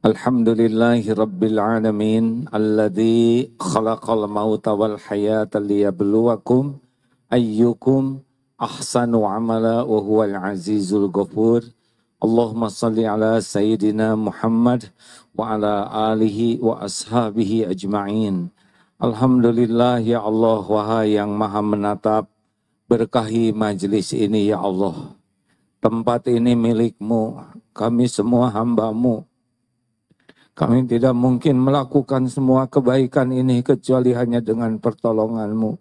Alhamdulillahi Rabbil Alamin alladzi khalaqal mauta wal hayata liyabluwakum ayyukum ahsanu amala wa huwal azizul ghafur. Allahumma salli ala Sayyidina Muhammad wa ala alihi wa ashabihi ajma'in. Alhamdulillah ya Allah, wahai yang maha menatap, berkahi majlis ini ya Allah. Tempat ini milikmu, kami semua hamba-Mu. Kami tidak mungkin melakukan semua kebaikan ini kecuali hanya dengan pertolongan-Mu.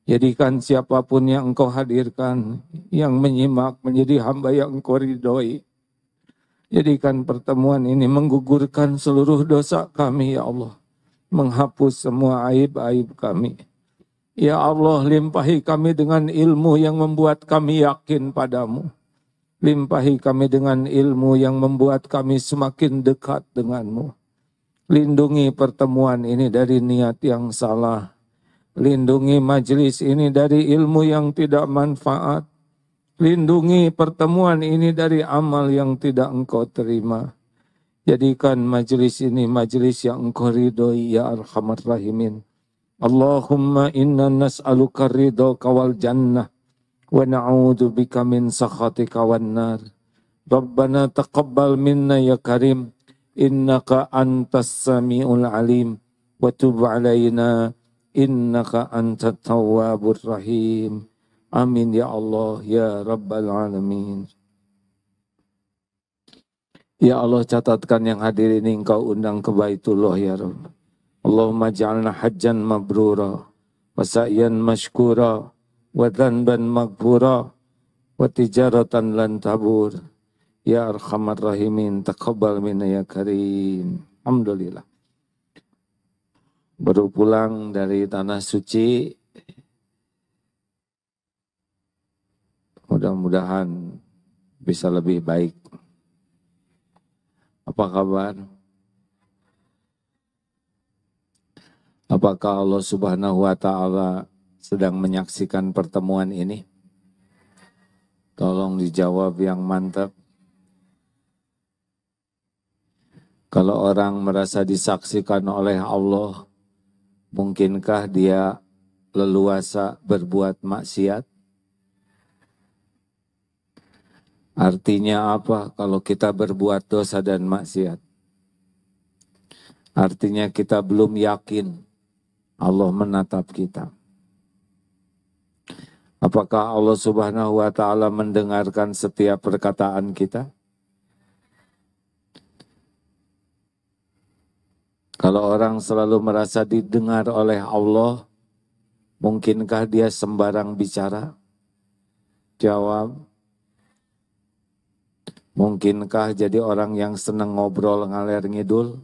Jadikan siapapun yang Engkau hadirkan, yang menyimak menjadi hamba yang Engkau ridhoi. Jadikan pertemuan ini menggugurkan seluruh dosa kami, ya Allah. Menghapus semua aib-aib kami. Ya Allah, limpahi kami dengan ilmu yang membuat kami yakin padamu. Limpahi kami dengan ilmu yang membuat kami semakin dekat denganmu. Lindungi pertemuan ini dari niat yang salah. Lindungi majelis ini dari ilmu yang tidak manfaat. Lindungi pertemuan ini dari amal yang tidak Engkau terima. Jadikan majelis ini majelis yang Engkau ridhoi ya Arhamar Rahimin. Allahumma inna nas'aluka ridhaka wal jannah. Wa na'udzu bika min sakhatika wan nar. Rabbana taqabbal minna ya karim, innaka antas samiul alim, wa tub alaina innaka antat tawwabur rahim. Amin ya Allah ya rabbal alamin. Ya Allah, catatkan yang hadir ini Engkau undang ke Baitullah ya Rabb. Allahumma ja'alna hajjan mabrura wa sa'yan mashkura wa dhanban maghfura wa tijaratan lan tabur. Ya Arhamar Rahimin, taqabbal minna ya karim. Alhamdulillah. Baru pulang dari tanah suci. Mudah-mudahan bisa lebih baik. Apa kabar? Apakah Allah Subhanahu wa Ta'ala sedang menyaksikan pertemuan ini? Tolong dijawab yang mantap. Kalau orang merasa disaksikan oleh Allah, mungkinkah dia leluasa berbuat maksiat? Artinya apa kalau kita berbuat dosa dan maksiat? Artinya kita belum yakin Allah menatap kita. Apakah Allah Subhanahu wa Ta'ala mendengarkan setiap perkataan kita? Kalau orang selalu merasa didengar oleh Allah, mungkinkah dia sembarang bicara? Jawab. Mungkinkah jadi orang yang senang ngobrol ngaler ngidul?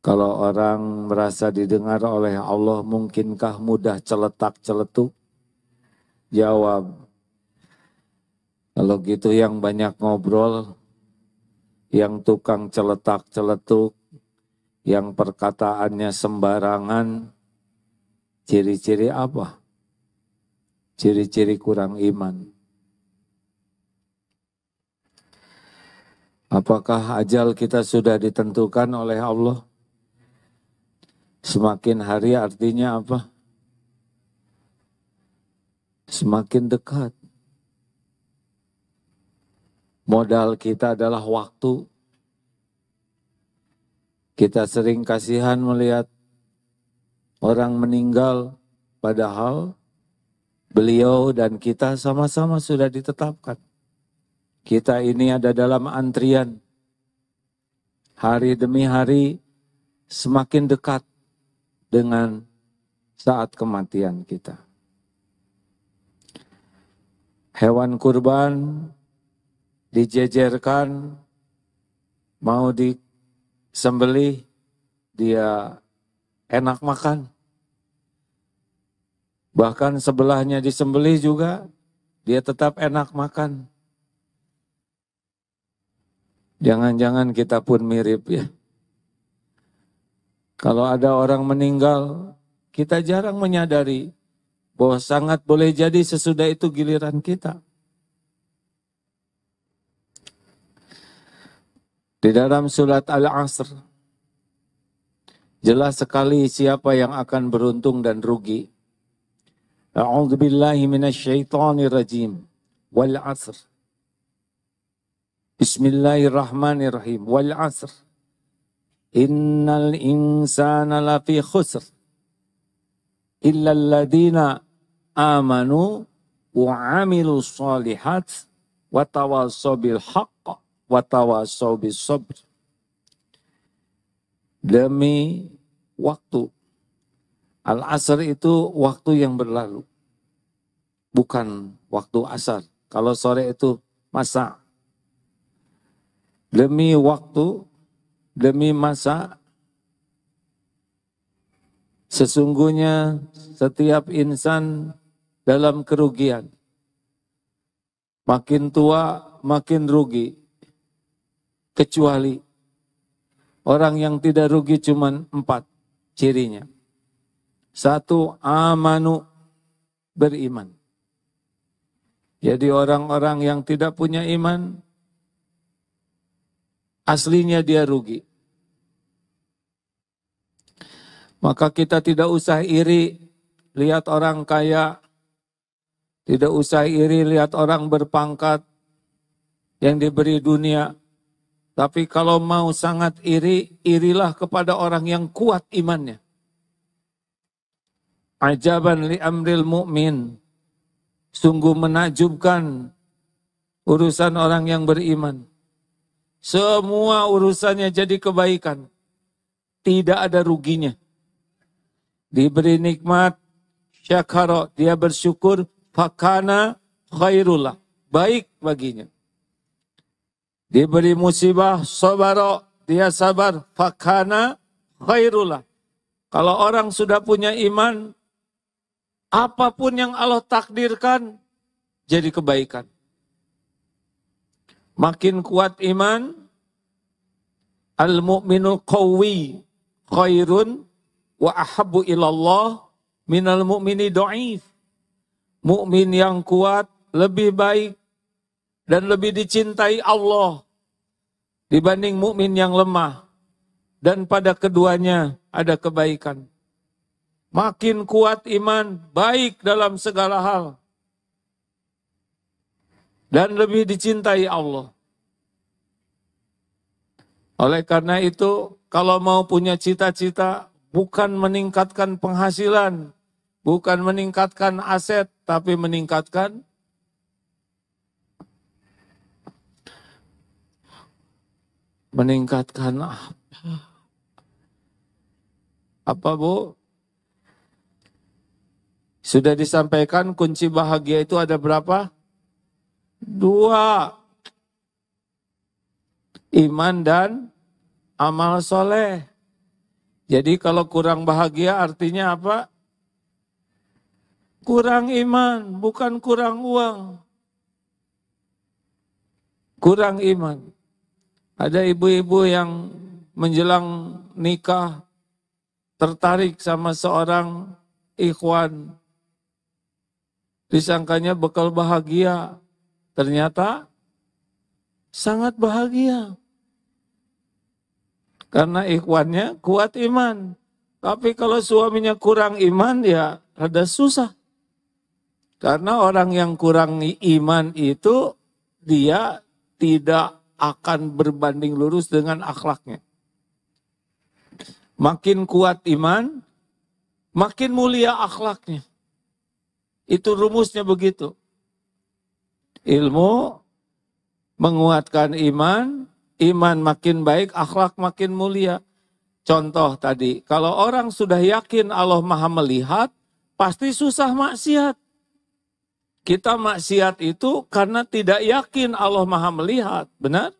Kalau orang merasa didengar oleh Allah, mungkinkah mudah celetak-celetuk? Jawab. Kalau gitu yang banyak ngobrol, yang tukang celetak-celetuk, yang perkataannya sembarangan, ciri-ciri apa? Ciri-ciri kurang iman. Apakah ajal kita sudah ditentukan oleh Allah? Semakin hari artinya apa? Semakin dekat. Modal kita adalah waktu. Kita sering kasihan melihat orang meninggal, padahal beliau dan kita sama-sama sudah ditetapkan. Kita ini ada dalam antrian. Hari demi hari semakin dekat dengan saat kematian kita. Hewan kurban dijejerkan, mau disembelih, dia enak makan. Bahkan sebelahnya disembelih juga, dia tetap enak makan. Jangan-jangan kita pun mirip ya. Kalau ada orang meninggal, kita jarang menyadari bahwa sangat boleh jadi sesudah itu giliran kita. Di dalam surat Al-Asr, jelas sekali siapa yang akan beruntung dan rugi. A'udzu billahi minasyaitonir rajim. Wal 'asr. Bismillahirrahmanirrahim. Wal 'asr. Innal insana lafi khusr. Illa alladziina amanu wa 'amilus shalihat wa tawassaw bil haqq wa tawassaw bis sabr. Demi waktu. Al-asr itu waktu yang berlalu. Bukan waktu asar. Kalau sore itu masa. Demi waktu, demi masa, sesungguhnya setiap insan dalam kerugian. Makin tua, makin rugi. Kecuali orang yang tidak rugi cuma 4 cirinya. 1, amanu, beriman. Jadi orang-orang yang tidak punya iman, aslinya dia rugi. Maka kita tidak usah iri lihat orang kaya, tidak usah iri lihat orang berpangkat yang diberi dunia. Tapi kalau mau sangat iri, irilah kepada orang yang kuat imannya. Ajaban li amril mu'min. Sungguh menakjubkan urusan orang yang beriman. Semua urusannya jadi kebaikan. Tidak ada ruginya. Diberi nikmat, syakara, dia bersyukur, fakana khairullah. Baik baginya. Diberi musibah, sabara, dia sabar, fakana khairullah. Kalau orang sudah punya iman, apapun yang Allah takdirkan, jadi kebaikan. Makin kuat iman, al-mu'minul qawwi khairun wa ahabbu ilallah minal mu'mini do'if. Mukmin yang kuat lebih baik dan lebih dicintai Allah dibanding mukmin yang lemah. Dan pada keduanya ada kebaikan. Makin kuat iman, baik dalam segala hal. Dan lebih dicintai Allah. Oleh karena itu, kalau mau punya cita-cita, bukan meningkatkan penghasilan, bukan meningkatkan aset, tapi meningkatkan apa? Apa, Bu? Sudah disampaikan kunci bahagia itu ada berapa? 2. Iman dan amal soleh. Jadi kalau kurang bahagia artinya apa? Kurang iman, bukan kurang uang. Kurang iman. Ada ibu-ibu yang menjelang nikah tertarik sama seorang ikhwan. Disangkanya bekal bahagia. Ternyata sangat bahagia. Karena ikhwannya kuat iman. Tapi kalau suaminya kurang iman, ya rada susah. Karena orang yang kurang iman itu, dia tidak akan berbanding lurus dengan akhlaknya. Makin kuat iman, makin mulia akhlaknya. Itu rumusnya begitu. Ilmu menguatkan iman, iman makin baik, akhlak makin mulia. Contoh tadi, kalau orang sudah yakin Allah Maha melihat, pasti susah maksiat. Kita maksiat itu karena tidak yakin Allah Maha melihat, benar?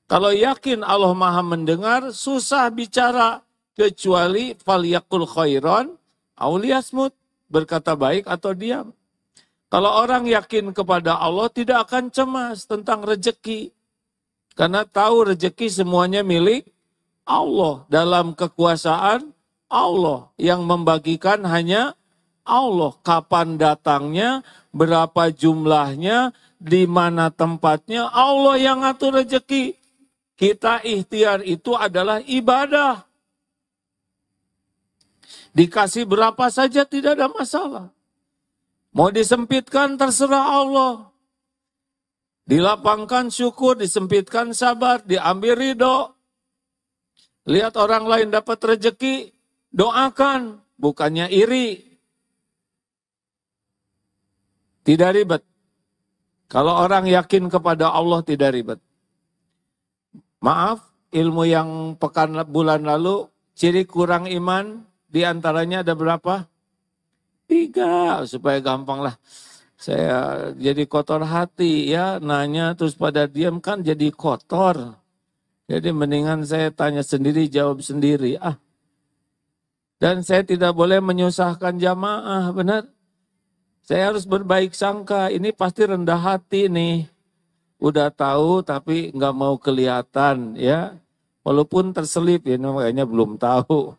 Kalau yakin Allah Maha mendengar, susah bicara, kecuali falyaqul khairan aw liyasmut, berkata baik atau diam. Kalau orang yakin kepada Allah, tidak akan cemas tentang rezeki. Karena tahu rezeki semuanya milik Allah. Dalam kekuasaan Allah. Yang membagikan hanya Allah. Kapan datangnya, berapa jumlahnya, di mana tempatnya, Allah yang ngatur rezeki. Kita ikhtiar itu adalah ibadah. Dikasih berapa saja tidak ada masalah. Mau disempitkan terserah Allah. Dilapangkan syukur, disempitkan sabar, diambil ridho. Lihat orang lain dapat rezeki, doakan, bukannya iri. Tidak ribet. Kalau orang yakin kepada Allah tidak ribet. Maaf, ilmu yang pekan bulan lalu, ciri kurang iman, diantaranya ada berapa? 3, supaya gampang lah. Saya jadi kotor hati ya, nanya terus pada diam kan jadi kotor. Jadi mendingan saya tanya sendiri, jawab sendiri. Dan saya tidak boleh menyusahkan jamaah, benar. Saya harus berbaik sangka, ini pasti rendah hati nih. Udah tahu tapi nggak mau kelihatan ya. Walaupun terselip, ini kayaknya belum tahu.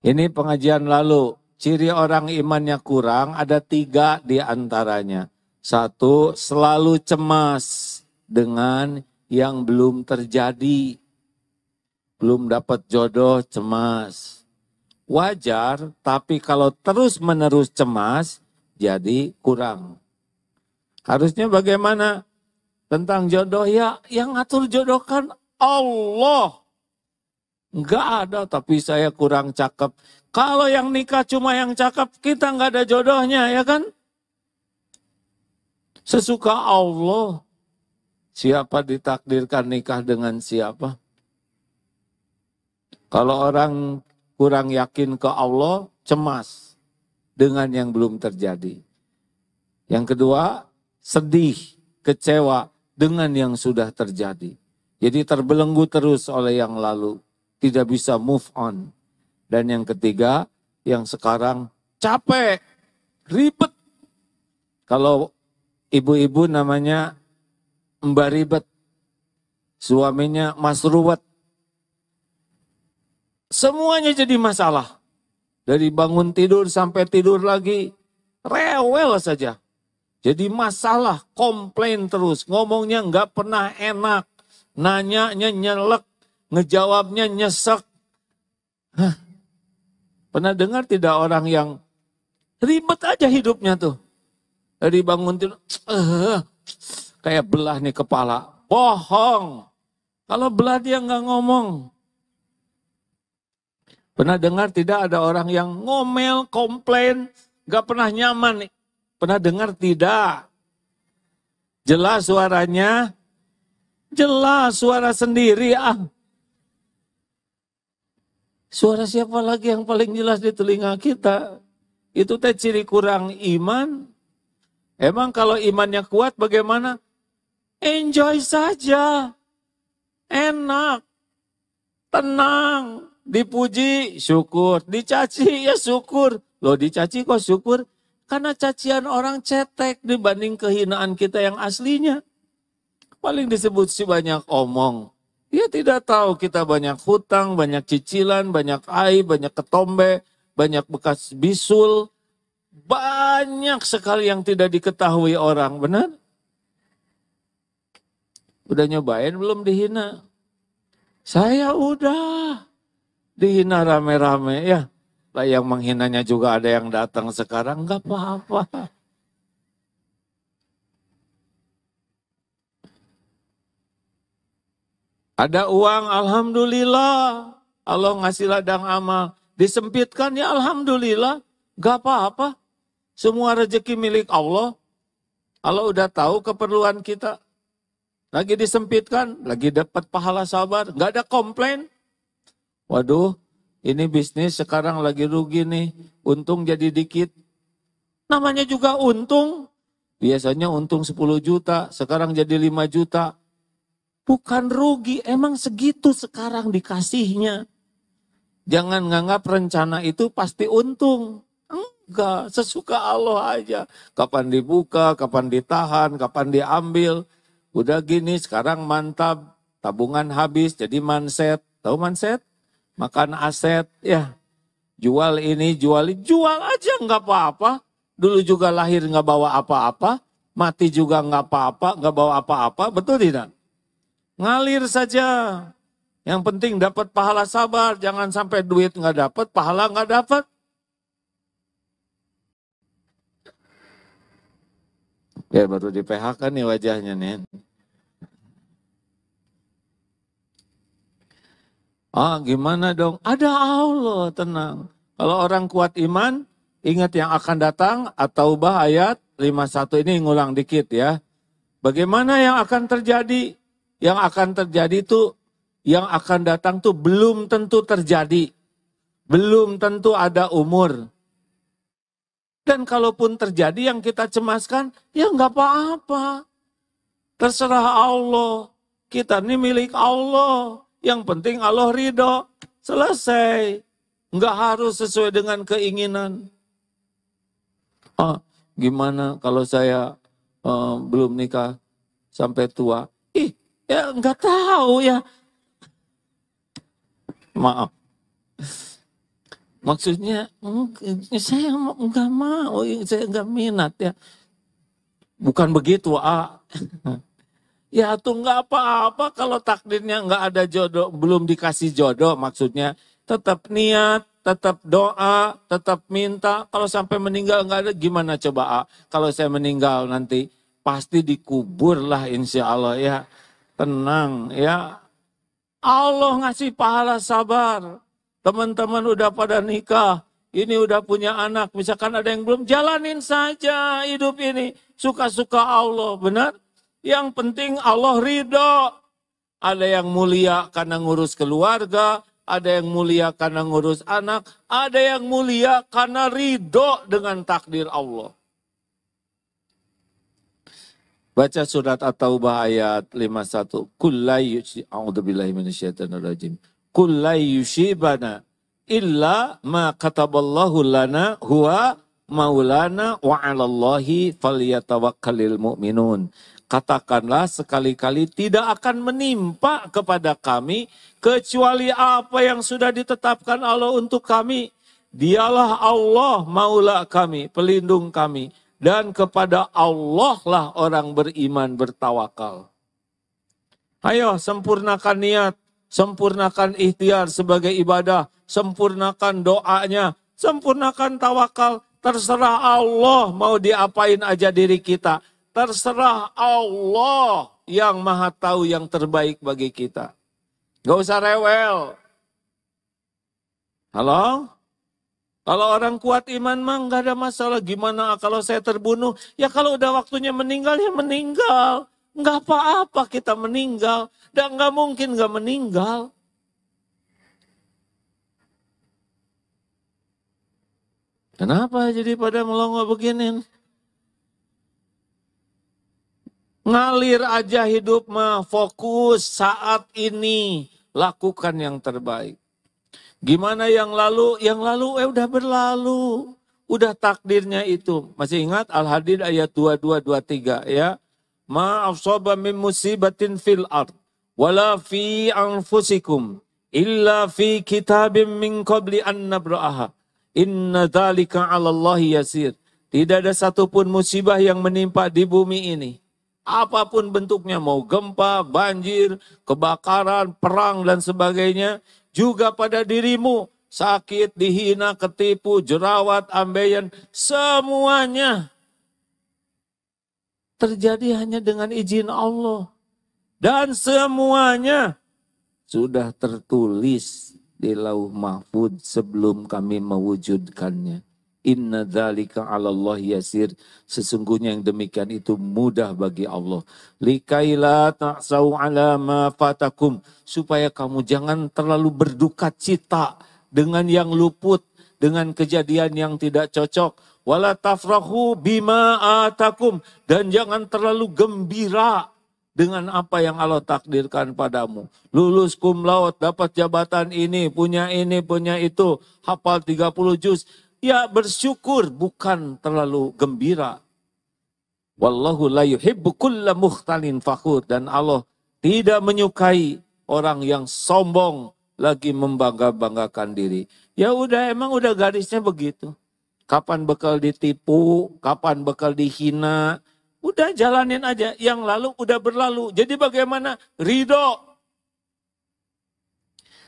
Ini pengajian lalu. Ciri orang imannya kurang ada 3 di antaranya. 1, selalu cemas dengan yang belum terjadi. Belum dapat jodoh, cemas. Wajar, tapi kalau terus-menerus cemas, jadi kurang. Harusnya bagaimana? Tentang jodoh, ya yang ngatur jodoh kan Allah. Enggak ada, tapi saya kurang cakep. Kalau yang nikah cuma yang cakep, kita enggak ada jodohnya, ya kan? Sesuka Allah. Siapa ditakdirkan nikah dengan siapa? Kalau orang kurang yakin ke Allah, cemas dengan yang belum terjadi. Yang kedua, sedih, kecewa dengan yang sudah terjadi. Jadi terbelenggu terus oleh yang lalu. Tidak bisa move on. Dan yang ketiga, yang sekarang capek, ribet. Kalau ibu-ibu namanya Mbak Ribet. Suaminya Mas Ruwet. Semuanya jadi masalah. Dari bangun tidur sampai tidur lagi, rewel saja. Jadi masalah, komplain terus. Ngomongnya nggak pernah enak. Nanyanya nyelek. Ngejawabnya nyesek. Pernah dengar tidak orang yang ribet aja hidupnya tuh. Dari bangun tidur, kayak belah nih kepala. Bohong. Kalau belah dia nggak ngomong. Pernah dengar tidak ada orang yang ngomel, komplain, nggak pernah nyaman. Pernah dengar tidak? Jelas suaranya? Jelas suara sendiri. Suara siapa lagi yang paling jelas di telinga kita? Itu teh ciri kurang iman. Emang kalau imannya kuat bagaimana? Enjoy saja. Enak. Tenang. Dipuji, syukur. Dicaci, ya syukur. Loh dicaci kok syukur? Karena cacian orang cetek dibanding kehinaan kita yang aslinya. Paling disebut si banyak omong. Dia tidak tahu kita banyak hutang, banyak cicilan, banyak aib, banyak ketombe, banyak bekas bisul. Banyak sekali yang tidak diketahui orang, benar? Udah nyobain belum dihina? Saya udah dihina rame-rame ya. Lah yang menghinanya juga ada yang datang sekarang, enggak apa-apa. Ada uang, alhamdulillah. Allah ngasih ladang amal. Disempitkan, ya alhamdulillah. Gak apa-apa. Semua rezeki milik Allah. Allah udah tahu keperluan kita. Lagi disempitkan, lagi dapat pahala sabar. Gak ada komplain. Waduh, ini bisnis sekarang lagi rugi nih. Untung jadi dikit. Namanya juga untung. Biasanya untung 10 juta, sekarang jadi 5 juta. Bukan rugi, emang segitu sekarang dikasihnya. Jangan nganggap rencana itu pasti untung. Enggak, sesuka Allah aja. Kapan dibuka, kapan ditahan, kapan diambil. Udah gini, sekarang mantap. Tabungan habis, jadi manset. Tahu manset? Makan aset, ya. Jual ini, jual aja nggak apa-apa. Dulu juga lahir nggak bawa apa-apa. Mati juga nggak apa-apa, nggak bawa apa-apa. Betul tidak? Ngalir saja. Yang penting dapat pahala sabar. Jangan sampai duit nggak dapat, pahala nggak dapat. Ya baru di PHK nih wajahnya nih. Gimana dong? Ada Allah, tenang. Kalau orang kuat iman, ingat yang akan datang, At-Taubah ayat 51 ini ngulang dikit ya. Bagaimana yang akan terjadi? Yang akan terjadi itu, yang akan datang tuh belum tentu terjadi. Belum tentu ada umur. Dan kalaupun terjadi yang kita cemaskan, ya nggak apa-apa. Terserah Allah. Kita ini milik Allah. Yang penting Allah ridho. Selesai. Nggak harus sesuai dengan keinginan. Gimana kalau saya belum nikah sampai tua? Ya nggak tahu ya. Maaf. Maksudnya saya nggak mau, saya nggak minat ya. Bukan begitu, Ya tuh nggak apa-apa kalau takdirnya nggak ada jodoh, belum dikasih jodoh maksudnya. Tetap niat, tetap doa, tetap minta. Kalau sampai meninggal nggak ada, gimana coba Kalau saya meninggal nanti pasti dikubur lah insya Allah ya. Tenang ya. Allah ngasih pahala sabar. Teman-teman udah pada nikah, ini udah punya anak, misalkan ada yang belum, jalanin saja hidup ini. Suka-suka Allah, benar? Yang penting Allah ridho. Ada yang mulia karena ngurus keluarga, ada yang mulia karena ngurus anak, ada yang mulia karena ridho dengan takdir Allah. Baca surat At-Taubah ayat 51. A'udzubillahi minasyaitonirrajim. Kullai yushibana illa ma kataballahu lana huwa maulana wa 'alallahi falyatawakkalul mu'minun. Katakanlah sekali-kali tidak akan menimpa kepada kami kecuali apa yang sudah ditetapkan Allah untuk kami. Dialah Allah maula kami, pelindung kami. Dan kepada Allah lah orang beriman bertawakal. Ayo sempurnakan niat, sempurnakan ikhtiar sebagai ibadah, sempurnakan doanya, sempurnakan tawakal. Terserah Allah mau diapain aja diri kita. Terserah Allah yang maha tahu yang terbaik bagi kita. Gak usah rewel. Halo? Kalau orang kuat iman mah gak ada masalah. Gimana kalau saya terbunuh? Ya kalau udah waktunya meninggal ya meninggal. Gak apa-apa kita meninggal. Dan gak mungkin gak meninggal. Kenapa jadi pada melongo begini? Ngalir aja hidup mah, fokus saat ini. Lakukan yang terbaik. Gimana yang lalu? Yang lalu udah berlalu. Udah takdirnya itu. Masih ingat Al-Hadid ayat 22-23 ya. Ma asaba min musibatin fil ard wala fi anfusikum illa fi kitabim min qabli an nabra'aha. Inna dzalika 'alallahi yasir. Tidak ada satupun musibah yang menimpa di bumi ini. Apapun bentuknya, mau gempa, banjir, kebakaran, perang dan sebagainya, juga pada dirimu, sakit, dihina, ketipu, jerawat, ambeien, semuanya terjadi hanya dengan izin Allah. Dan semuanya sudah tertulis di Lauh Mahfuz sebelum kami mewujudkannya. Inna dzalika 'alallahi yasir. Sesungguhnya yang demikian itu mudah bagi Allah. Likaila ta'sau 'ala ma fatakum. Supaya kamu jangan terlalu berduka cita dengan yang luput, dengan kejadian yang tidak cocok. Wala tafrahu bima atakum. Dan jangan terlalu gembira dengan apa yang Allah takdirkan padamu. Lulus cum laude, dapat jabatan ini, punya itu, hafal 30 juz. Ya bersyukur, bukan terlalu gembira. Wallahu la yuhibbu kulla mukhtalin fakhur. Dan Allah tidak menyukai orang yang sombong lagi membangga-banggakan diri. Ya udah, emang udah garisnya begitu. Kapan bakal ditipu, kapan bakal dihina, Udah jalanin aja, yang lalu udah berlalu. Jadi bagaimana? Ridho.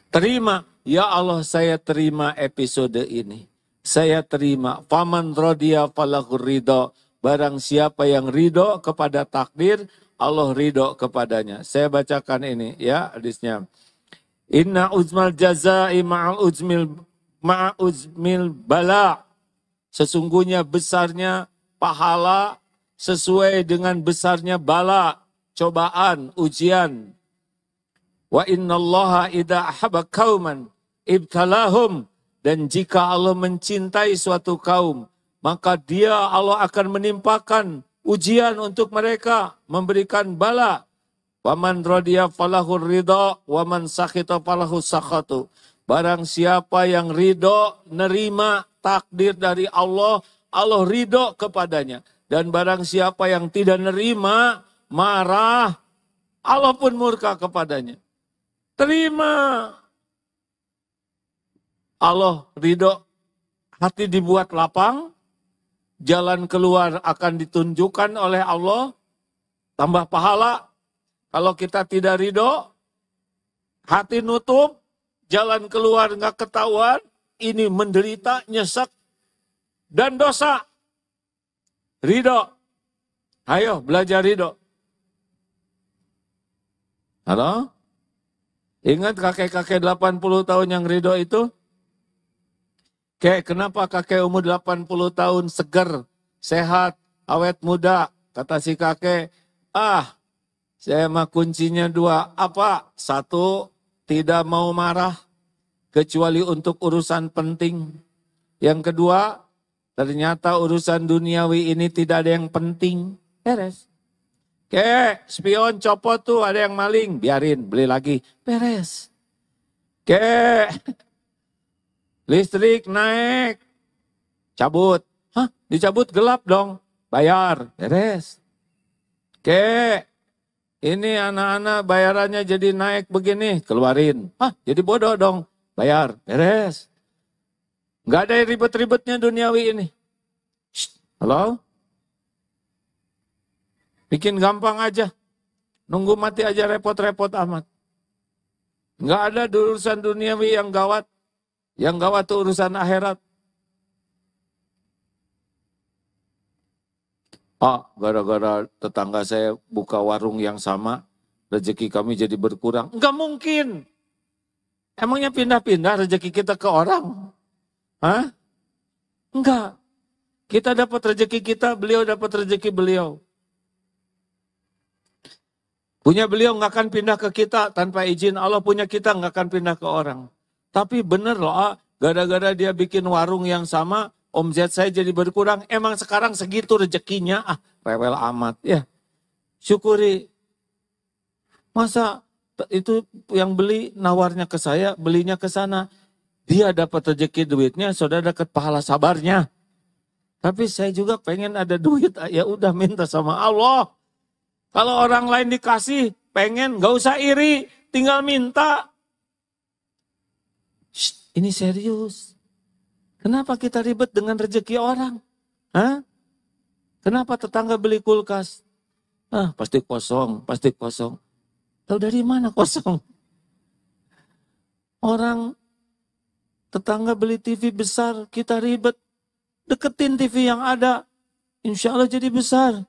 Terima, ya Allah saya terima episode ini. Saya terima. Faman rodiya falahur ridho. Barang siapa yang ridho kepada takdir, Allah ridho kepadanya. Saya bacakan ini ya hadisnya. Inna uzmal jazai ma'al uzmil bala. Sesungguhnya besarnya pahala sesuai dengan besarnya bala, cobaan, ujian. Wa innallaha idza ahabba qauman ibtalahum, dan jika Allah mencintai suatu kaum, maka dia Allah akan menimpakan ujian untuk mereka, memberikan bala. Wa man radiya falahur ridha wa man sakhita falahu sakhatu. Barang siapa yang ridho, nerima takdir dari Allah, Allah ridho kepadanya. Dan barang siapa yang tidak nerima, marah, Allah pun murka kepadanya. Terima. Allah ridho, hati dibuat lapang, jalan keluar akan ditunjukkan oleh Allah, tambah pahala. Kalau kita tidak ridho, hati nutup, jalan keluar nggak ketahuan, ini menderita, nyesek, dan dosa. Ridho. Ayo belajar ridho. Halo? Ingat kakek-kakek 80 tahun yang ridho itu? Kenapa kakek umur 80 tahun seger, sehat, awet muda? Kata si kakek, saya mah kuncinya 2. Apa? 1, tidak mau marah, kecuali untuk urusan penting. Yang kedua, ternyata urusan duniawi ini tidak ada yang penting. Beres. Spion copot tuh, ada yang maling. Biarin, beli lagi. Beres. Listrik naik. Cabut. Dicabut gelap dong. Bayar. Beres. Ini anak-anak bayarannya jadi naik begini. Keluarin. Jadi bodoh dong. Bayar. Beres. Nggak ada ribet-ribetnya duniawi ini. Halo? Bikin gampang aja. Nunggu mati aja repot-repot amat. Nggak ada urusan duniawi yang gawat. Yang gawat itu urusan akhirat. Gara-gara tetangga saya buka warung yang sama, rezeki kami jadi berkurang. Nggak mungkin. Emangnya pindah-pindah rezeki kita ke orang? Enggak. Kita dapat rezeki kita, beliau dapat rezeki beliau. Punya beliau nggak akan pindah ke kita tanpa izin Allah, punya kita nggak akan pindah ke orang. Tapi bener loh, gara-gara dia bikin warung yang sama, omzet saya jadi berkurang. Emang sekarang segitu rezekinya, rewel amat. Ya, syukuri. Masa itu yang beli nawarnya ke saya, belinya ke sana. Dia dapat rezeki duitnya, saudara dapat pahala sabarnya. Tapi saya juga pengen ada duit, ya udah minta sama Allah. Kalau orang lain dikasih, pengen, gak usah iri, tinggal minta. Ini serius. Kenapa kita ribet dengan rezeki orang? Kenapa tetangga beli kulkas? Pasti kosong, pasti kosong. Tahu dari mana kosong? Orang tetangga beli TV besar, kita ribet. Deketin TV yang ada, insya Allah jadi besar.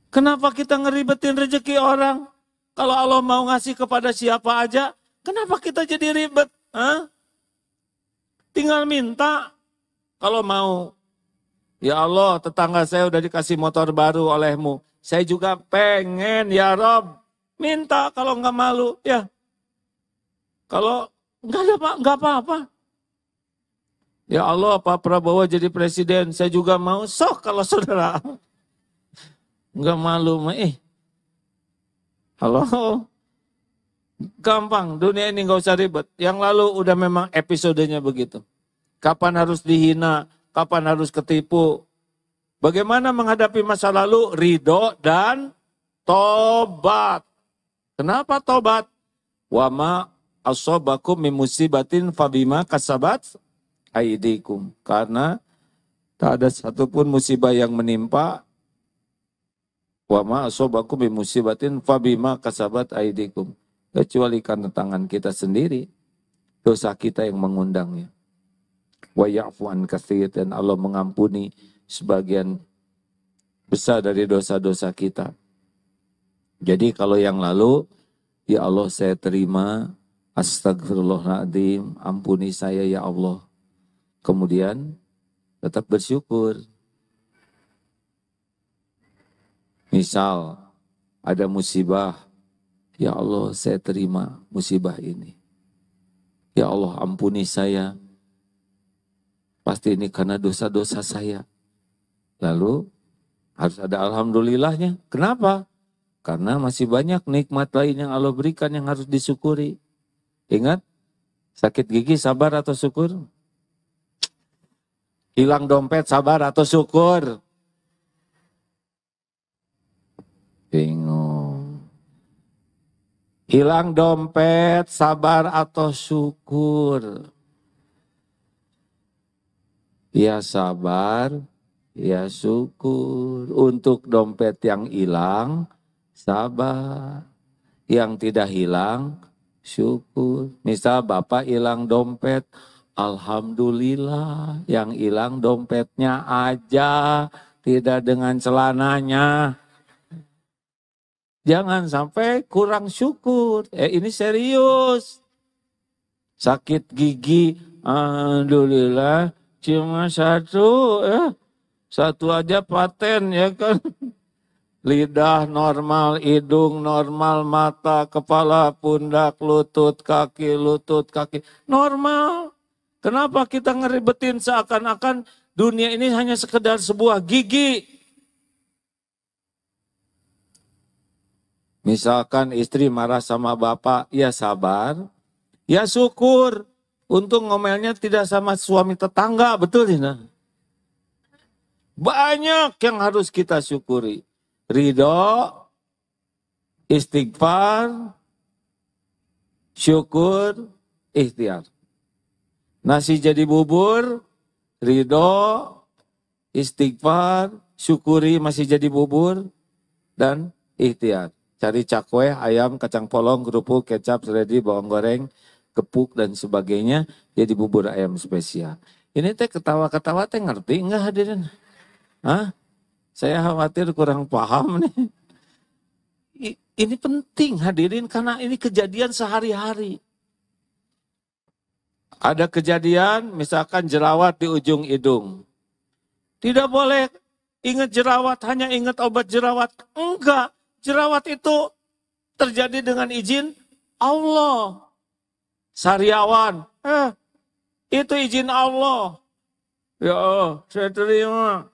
Kenapa kita ngeribetin rezeki orang? Kalau Allah mau ngasih kepada siapa aja, kenapa kita jadi ribet? Tinggal minta. Kalau mau, ya Allah tetangga saya udah dikasih motor baru olehmu. Saya juga pengen ya Rob. Minta kalau nggak malu ya. Kalau nggak apa-apa. Ya Allah Pak Prabowo jadi presiden, saya juga mau. Sok kalau saudara. Nggak malu, halo, gampang, dunia ini nggak usah ribet. Yang lalu udah memang episodenya begitu. Kapan harus dihina, kapan harus ketipu. Bagaimana menghadapi masa lalu? Ridho dan tobat. Kenapa tobat? Wama asobakum min musibatin fabima kasabat aidikum. Karena Tak ada satupun musibah yang menimpa. Wa ma asobakum bi musibatin fabima kasabat aidikum. Kecuali karena tangan kita sendiri, dosa kita yang mengundangnya. Wa ya'fu an katsir, dan Allah mengampuni sebagian besar dari dosa-dosa kita. Jadi kalau yang lalu, ya Allah saya terima, astagfirullahaladzim, ampuni saya ya Allah. Kemudian tetap bersyukur. Misal ada musibah, ya Allah saya terima musibah ini. Ya Allah ampuni saya, pasti ini karena dosa-dosa saya. Lalu harus ada alhamdulillahnya. Kenapa? Karena masih banyak nikmat lain yang Allah berikan yang harus disyukuri. Ingat, sakit gigi sabar atau syukur? Hilang dompet sabar atau syukur? Bingung. Hilang dompet sabar atau syukur? Ya sabar, ya syukur. Untuk dompet yang hilang, sabar. Yang tidak hilang, syukur. Misal Bapak hilang dompet, alhamdulillah. Yang hilang dompetnya aja, tidak dengan celananya. Jangan sampai kurang syukur. Ini serius. Sakit gigi, alhamdulillah cuma satu. Satu aja paten ya kan. Lidah normal, hidung normal, mata, kepala, pundak, lutut, kaki. Normal. Kenapa kita ngeribetin seakan-akan dunia ini hanya sekedar sebuah gigi? Misalkan istri marah sama bapak, ya sabar, ya syukur. Untung ngomelnya tidak sama suami tetangga, betul tidak? Banyak yang harus kita syukuri. Ridho, istighfar, syukur, ikhtiar. Nasi jadi bubur, ridho, istighfar, syukuri masih jadi bubur, dan ikhtiar. Cari cakwe, ayam, kacang polong, kerupuk, kecap, seledri, bawang goreng, gepuk, dan sebagainya. Jadi bubur ayam spesial. Ini teh ketawa-ketawa teh ngerti enggak hadirin? Hah? Saya khawatir kurang paham nih. Ini penting hadirin karena ini kejadian sehari-hari. Ada kejadian misalkan jerawat di ujung hidung. Tidak boleh ingat jerawat, hanya ingat obat jerawat. Enggak. Jerawat itu terjadi dengan izin Allah. Sariawan, itu izin Allah. Ya saya terima.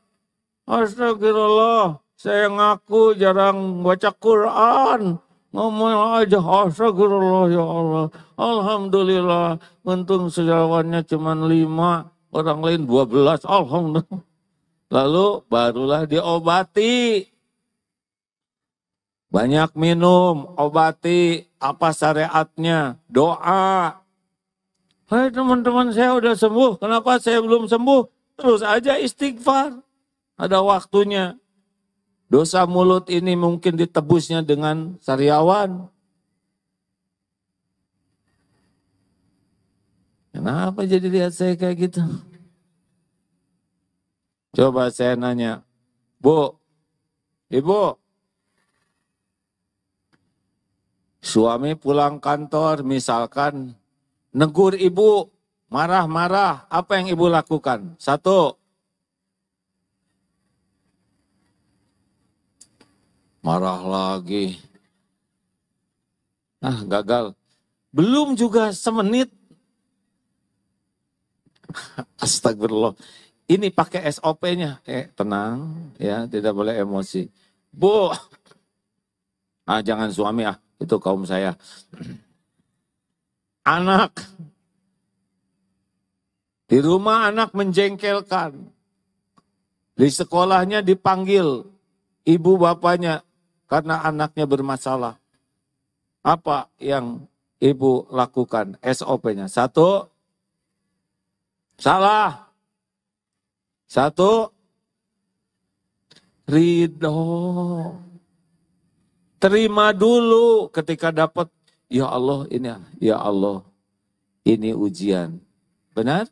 Astagfirullah, saya ngaku jarang baca Quran. Ngomong aja, astagfirullah ya Allah. Alhamdulillah, untung sejarawannya cuma 5, orang lain 12, alhamdulillah. Lalu barulah diobati. Banyak minum, obati, apa syariatnya? Doa. Hai teman-teman saya udah sembuh, kenapa saya belum sembuh? Terus aja istighfar. Ada waktunya. Dosa mulut ini mungkin ditebusnya dengan sariawan. Kenapa jadi lihat saya kayak gitu? Coba saya nanya, Bu, Ibu, suami pulang kantor misalkan negur ibu, marah-marah, apa yang ibu lakukan? 1, marah lagi. Gagal. Belum juga semenit. Astagfirullah. Ini pakai SOP-nya. Tenang, ya, tidak boleh emosi. Bu, jangan suami itu kaum saya. Anak. Di rumah anak menjengkelkan. Di sekolahnya dipanggil ibu bapaknya karena anaknya bermasalah. Apa yang ibu lakukan? SOP-nya. 1, salah. Satu, ridho. Terima dulu ketika dapat, ya Allah ini ujian. Benar?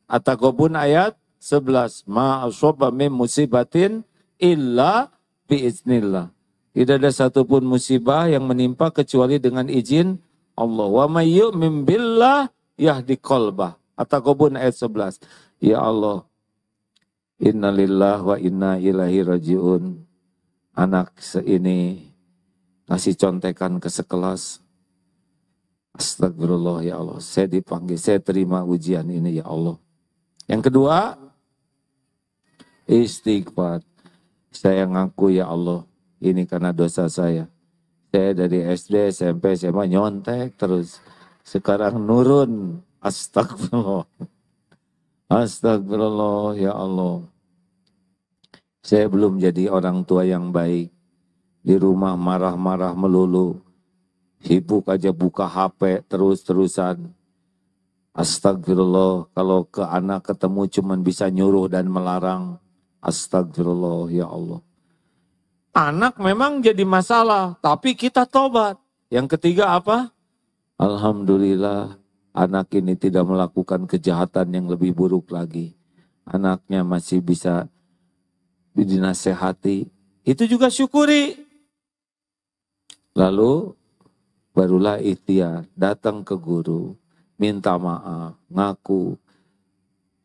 At-Taghabun ayat 11. Ma asoba min musibatin illa biiznillah. Tidak ada satupun musibah yang menimpa kecuali dengan izin Allah. Wa may yu'min billah yahdi qalbah. At-Taghabun ayat 11. Ya Allah, innalillah wa inna ilaihi rajiun. Anak ini ngasih contekan ke sekelas. Astagfirullah ya Allah, saya dipanggil, saya terima ujian ini ya Allah. Yang kedua, istighfar. Saya ngaku ya Allah, ini karena dosa saya. Saya dari SD, SMP, SMA nyontek terus. Sekarang nurun. Astagfirullah. Astagfirullah ya Allah. Saya belum jadi orang tua yang baik. Di rumah marah-marah melulu. Sibuk aja buka HP terus-terusan. Astagfirullah, kalau ke anak ketemu cuman bisa nyuruh dan melarang. Astagfirullah ya Allah. Anak memang jadi masalah, tapi kita tobat. Yang ketiga apa? Alhamdulillah, anak ini tidak melakukan kejahatan yang lebih buruk lagi. Anaknya masih bisa dinasehati. Itu juga syukuri. Lalu barulah ikhtiar, datang ke guru, minta maaf, ngaku,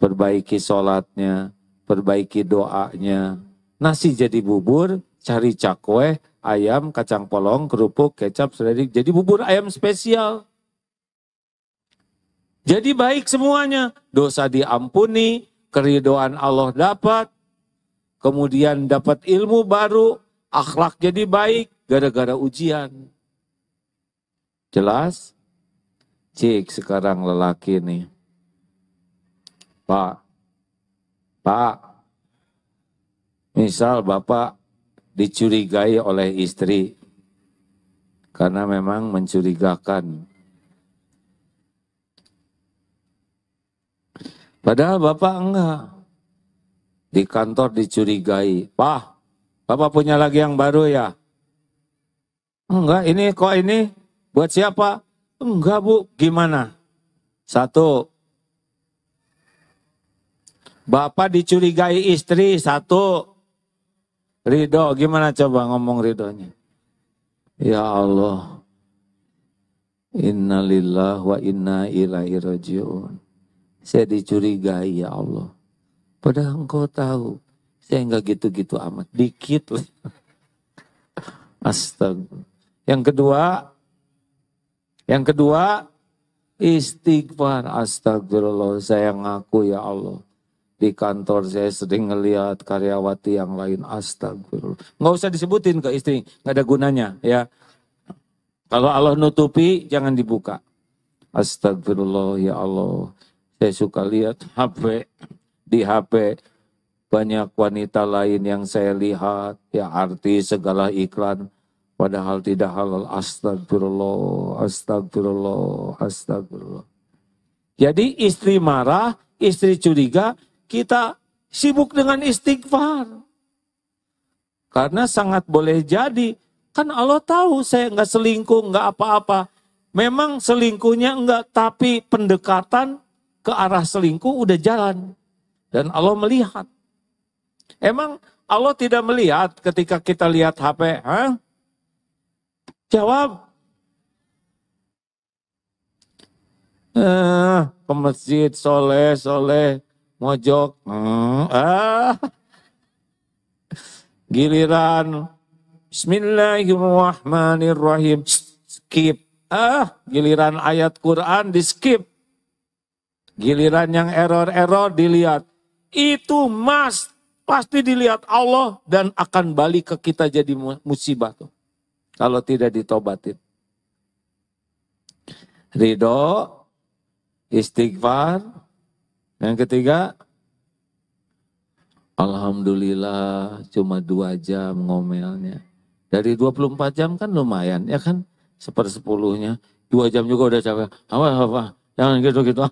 perbaiki sholatnya, perbaiki doanya. Nasi jadi bubur, cari cakwe, ayam, kacang polong, kerupuk, kecap, seledri, jadi bubur ayam spesial. Jadi baik semuanya, dosa diampuni, keridhaan Allah dapat, kemudian dapat ilmu baru, akhlak jadi baik, gara-gara ujian. Jelas? Cik sekarang lelaki nih. Pak, misal Bapak dicurigai oleh istri, karena memang mencurigakan. Padahal Bapak enggak. Di kantor dicurigai. Pak, Bapak punya lagi yang baru ya? Enggak, ini buat siapa? Enggak Bu, gimana? Satu, Bapak dicurigai istri, satu, ridho, gimana coba ngomong ridhonya? Ya Allah, innalillah wa inna ilaihi rajiun. Saya dicurigai ya Allah. Padahal Engkau tahu, saya enggak gitu-gitu amat, dikit lah. Astaga. Yang kedua, istighfar. Astagfirullah, saya ngaku ya Allah. Di kantor saya sering ngelihat karyawati yang lain, astagfirullah. Nggak usah disebutin ke istri, nggak ada gunanya ya. Kalau Allah nutupi, jangan dibuka. Astagfirullah ya Allah. Saya suka lihat di HP banyak wanita lain yang saya lihat, ya artis segala iklan. Padahal tidak halal. Astagfirullah, astagfirullah, astagfirullah. Jadi istri marah, istri curiga, kita sibuk dengan istighfar. Karena sangat boleh jadi, kan Allah tahu saya nggak selingkuh, nggak apa-apa. Memang selingkuhnya enggak, tapi pendekatan ke arah selingkuh udah jalan. Dan Allah melihat. Emang Allah tidak melihat ketika kita lihat HP? Hah? Jawab. Ke masjid, soleh, mojok. Giliran Bismillahirrahmanirrahim. Skip. Giliran ayat Quran di skip. Giliran yang error-error dilihat. Itu pasti dilihat Allah dan akan balik ke kita jadi musibah tuh. Kalau tidak ditobatin. Ridho, istighfar. Yang ketiga, alhamdulillah cuma 2 jam ngomelnya. Dari 24 jam kan lumayan, ya kan? 1/10-nya. 2 jam juga udah capek. Apa? Jangan gitu-gitu.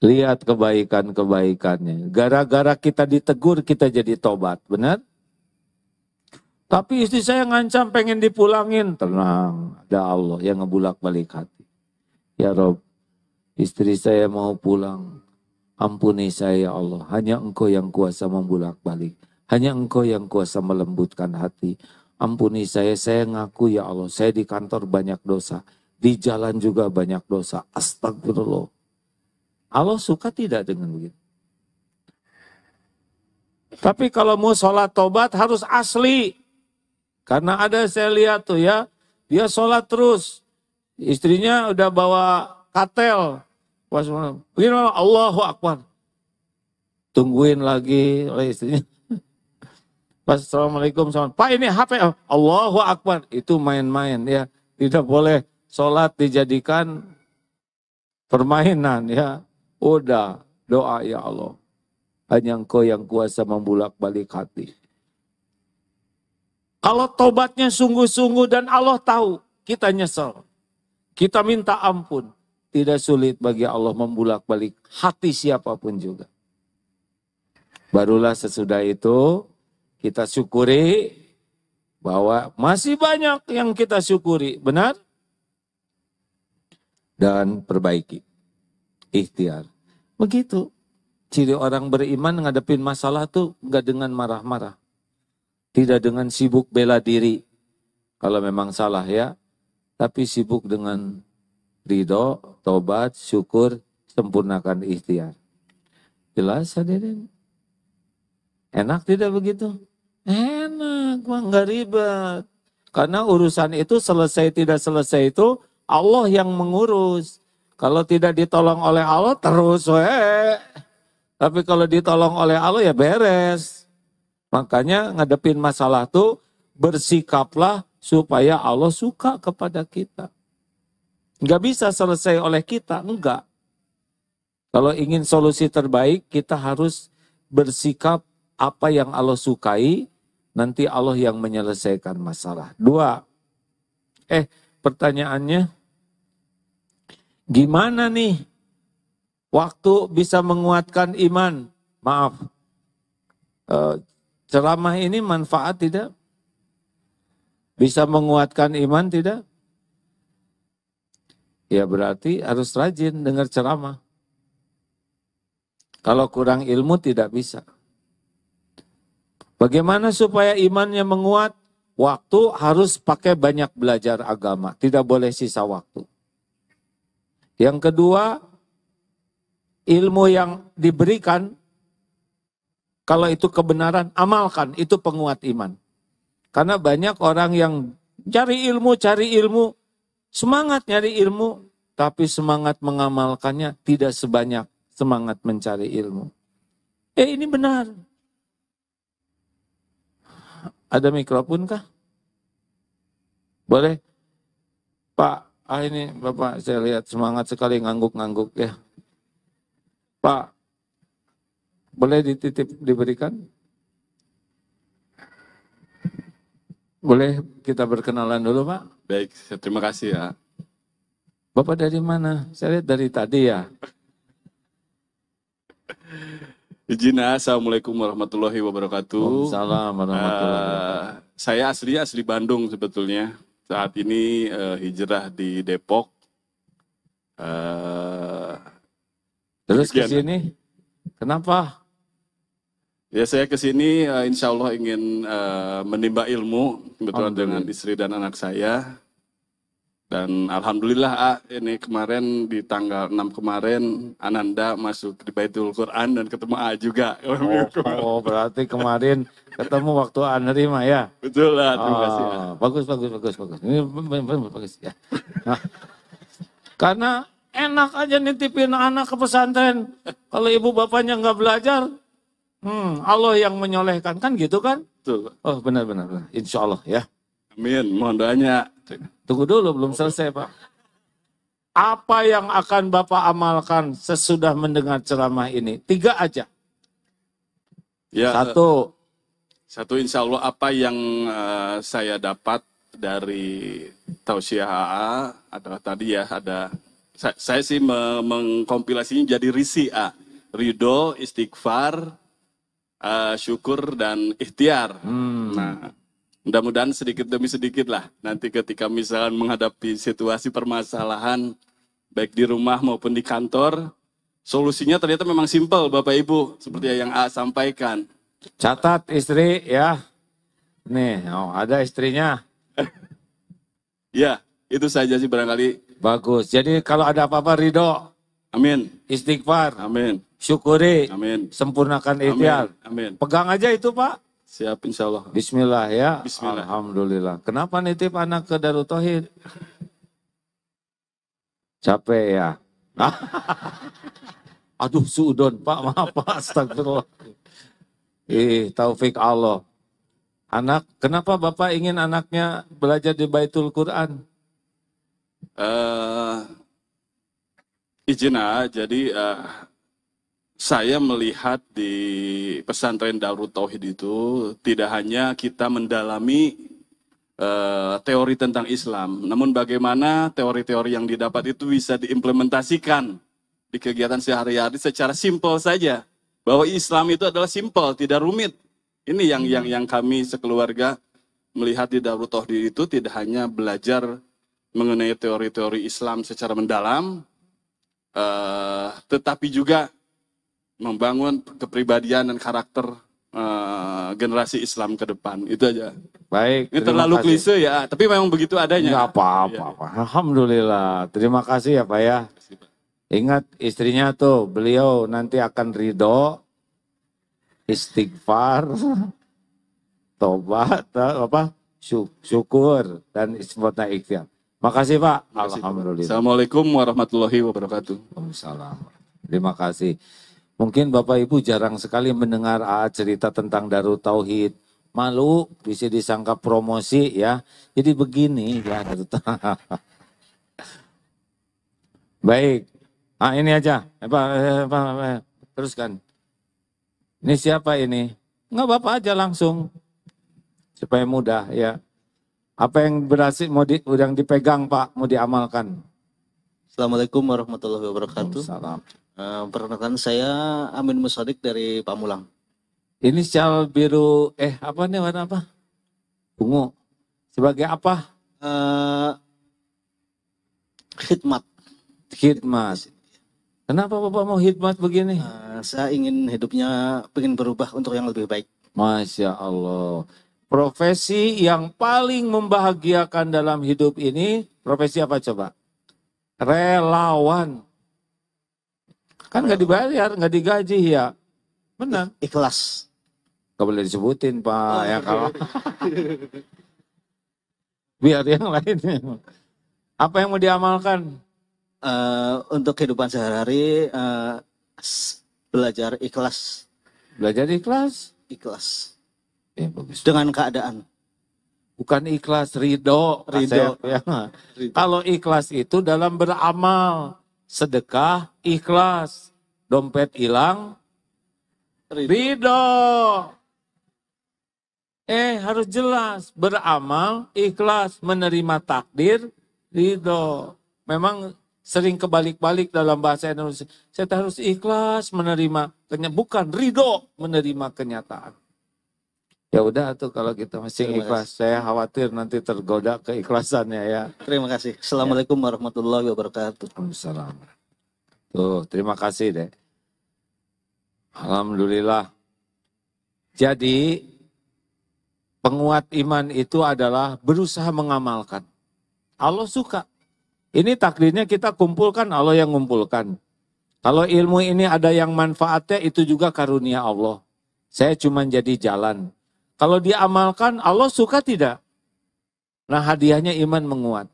Lihat kebaikan-kebaikannya. Gara-gara kita ditegur, kita jadi tobat. Benar? Tapi istri saya ngancam pengen dipulangin. Tenang, ada Allah yang ngebulak-balik hati. Ya Rob, istri saya mau pulang. Ampuni saya ya Allah. Hanya Engkau yang kuasa membulak-balik. Hanya Engkau yang kuasa melembutkan hati. Ampuni saya ngaku ya Allah. Saya di kantor banyak dosa. Di jalan juga banyak dosa. Astagfirullah. Allah suka tidak dengan begitu? Tapi kalau mau sholat tobat harus asli. Karena ada saya lihat tuh ya, dia sholat terus. Istrinya udah bawa katel. Begini Allahu Akbar. Tungguin lagi oleh istrinya. Pas Assalamualaikum, Pak ini HP, Allahu Akbar. Itu main-main ya. Tidak boleh sholat dijadikan permainan ya. Udah, doa ya Allah. Hanya Engkau yang kuasa membulak-balik hati. Kalau tobatnya sungguh-sungguh dan Allah tahu, kita nyesel. Kita minta ampun. Tidak sulit bagi Allah membulak-balik hati siapapun juga. Barulah sesudah itu, kita syukuri bahwa masih banyak yang kita syukuri. Benar? Dan perbaiki. Ikhtiar. Begitu. Ciri orang beriman ngadepin masalah tuh enggak dengan marah-marah. Tidak dengan sibuk bela diri. Kalau memang salah ya. Tapi sibuk dengan ridho, tobat, syukur, sempurnakan ikhtiar. Jelas hadirin? Enak tidak begitu? Enak, enggak ribet. Karena urusan itu selesai tidak selesai itu Allah yang mengurus. Kalau tidak ditolong oleh Allah terus Tapi kalau ditolong oleh Allah ya beres. Makanya ngadepin masalah tuh bersikaplah supaya Allah suka kepada kita. Enggak bisa selesai oleh kita, enggak. Kalau ingin solusi terbaik kita harus bersikap apa yang Allah sukai, nanti Allah yang menyelesaikan masalah. 2. Pertanyaannya, gimana nih waktu bisa menguatkan iman? Maaf, ceramah ini manfaat tidak? Bisa menguatkan iman tidak? Ya berarti harus rajin dengar ceramah. Kalau kurang ilmu tidak bisa. Bagaimana supaya imannya menguat? Waktu harus pakai banyak belajar agama, tidak boleh sisa waktu. Yang kedua, ilmu yang diberikan, kalau itu kebenaran, amalkan, itu penguat iman. Karena banyak orang yang cari ilmu, semangat nyari ilmu, tapi semangat mengamalkannya tidak sebanyak semangat mencari ilmu. Ini benar. Ada mikrofon kah? Boleh? Pak, ini Bapak saya lihat semangat sekali ngangguk-ngangguk ya. Pak, boleh diberikan? Boleh kita berkenalan dulu Pak? Baik, terima kasih ya. Bapak dari mana? Saya lihat dari tadi ya. Izin, Assalamualaikum warahmatullahi wabarakatuh. Waalaikumsalam warahmatullahi wabarakatuh. Saya asli Bandung sebetulnya. Saat ini hijrah di Depok. Terus ke sini, kenapa? Ya saya ke sini insya Allah ingin menimba ilmu kebetulan dengan istri dan anak saya. Dan alhamdulillah ini kemarin di tanggal 6 kemarin Ananda masuk di Baitul Quran dan ketemu A juga. Oh berarti kemarin ketemu waktu A nerima ya? Betul lah, terima kasih ya. Bagus. Ini bagus ya. Nah, karena enak aja nitipin anak ke pesantren. Kalau ibu bapaknya nggak belajar, Allah yang menyolehkan, kan gitu kan? Betul. Oh benar. Insya Allah ya. Amin, mohon doanya. Tunggu dulu, belum selesai Pak. Apa yang akan Bapak amalkan sesudah mendengar ceramah ini? 3 aja. Ya, Satu insya Allah apa yang saya dapat dari tausiah AA adalah tadi ya ada Saya sih mengkompilasinya jadi risi, ridho, istighfar, syukur, dan ikhtiar. Nah, mudah-mudahan sedikit demi sedikit lah. Nanti ketika misalnya menghadapi situasi permasalahan, baik di rumah maupun di kantor, solusinya ternyata memang simpel Bapak Ibu. Seperti yang sampaikan. Catat istri ya. Nih, ada istrinya. Ya, itu saja sih barangkali. Bagus. Jadi kalau ada apa-apa ridho. Amin. Istighfar. Amin. Syukuri. Amin. Sempurnakan ikhtiar. Amin. Pegang aja itu Pak. Siap insya Allah. Bismillah ya. Bismillah. Alhamdulillah. Kenapa nitip anak ke Darut Tauhid? Capek ya. Aduh suudon Pak, maaf Pak, astagfirullah. Taufik Allah. Anak, kenapa Bapak ingin anaknya belajar di Baitul Quran? Izin jadi saya melihat di pesantren Darut Tauhid itu tidak hanya kita mendalami teori tentang Islam, namun bagaimana teori-teori yang didapat itu bisa diimplementasikan di kegiatan sehari-hari secara simpel saja. Bahwa Islam itu adalah simpel, tidak rumit. Ini yang kami sekeluarga melihat di Darut Tauhid itu tidak hanya belajar mengenai teori-teori Islam secara mendalam, tetapi juga membangun kepribadian dan karakter generasi Islam ke depan. Itu aja. Baik. Ini terlalu klise ya, tapi memang begitu adanya. Nggak apa-apa. Ya. Alhamdulillah. Terima kasih ya Pak ya. Ingat istrinya tuh, beliau nanti akan ridho, istighfar, tobat, syukur, dan istimewah ikhtiar. Makasih Pak. Alhamdulillah. Assalamualaikum warahmatullahi wabarakatuh. Waalaikumsalam. Terima kasih. Mungkin Bapak Ibu jarang sekali mendengar cerita tentang Darut Tauhid. Malu, bisa disangka promosi ya. Jadi begini ya Darut Tauhid. Baik. Ini aja. Teruskan. Ini siapa ini? Enggak Bapak aja langsung. Supaya mudah ya. Apa yang berhasil yang dipegang Pak, mau diamalkan? Assalamualaikum warahmatullahi wabarakatuh. Perkenalkan saya Amin Musadik dari Pamulang. Inisial biru, apa nih warna apa? Ungu. Sebagai apa? Khidmat. Khidmat. Kenapa Bapak mau khidmat begini? Saya ingin hidupnya ingin berubah untuk yang lebih baik. Masya Allah. Profesi yang paling membahagiakan dalam hidup ini, profesi apa coba? Relawan. Kan nggak dibayar, nggak digaji ya. Benar. Ikhlas. Gak boleh disebutin Pak, ya kalau. Biar yang lainnya. Apa yang mau diamalkan? Untuk kehidupan sehari-hari, belajar ikhlas. Belajar ikhlas? Ikhlas. Bagus. Dengan keadaan. Bukan ikhlas, ridho. Ridho. Ya. Kalau ikhlas itu dalam beramal. Sedekah, ikhlas. Dompet hilang, ridho. Harus jelas. Beramal, ikhlas. Menerima takdir, ridho. Memang sering kebalik-balik dalam bahasa Indonesia. Saya harus ikhlas menerima. Bukan, ridho menerima kenyataan. Ya udah tuh kalau kita masih ikhlas, saya khawatir nanti tergoda keikhlasannya ya. Terima kasih. Assalamualaikum warahmatullahi wabarakatuh. Waalaikumsalam. Tuh, terima kasih deh. Alhamdulillah. Jadi penguat iman itu adalah berusaha mengamalkan. Allah suka. Ini takdirnya kita kumpulkan, Allah yang ngumpulkan. Kalau ilmu ini ada yang manfaatnya, itu juga karunia Allah. Saya cuma jadi jalan. Kalau diamalkan, Allah suka tidak? Nah hadiahnya iman menguat.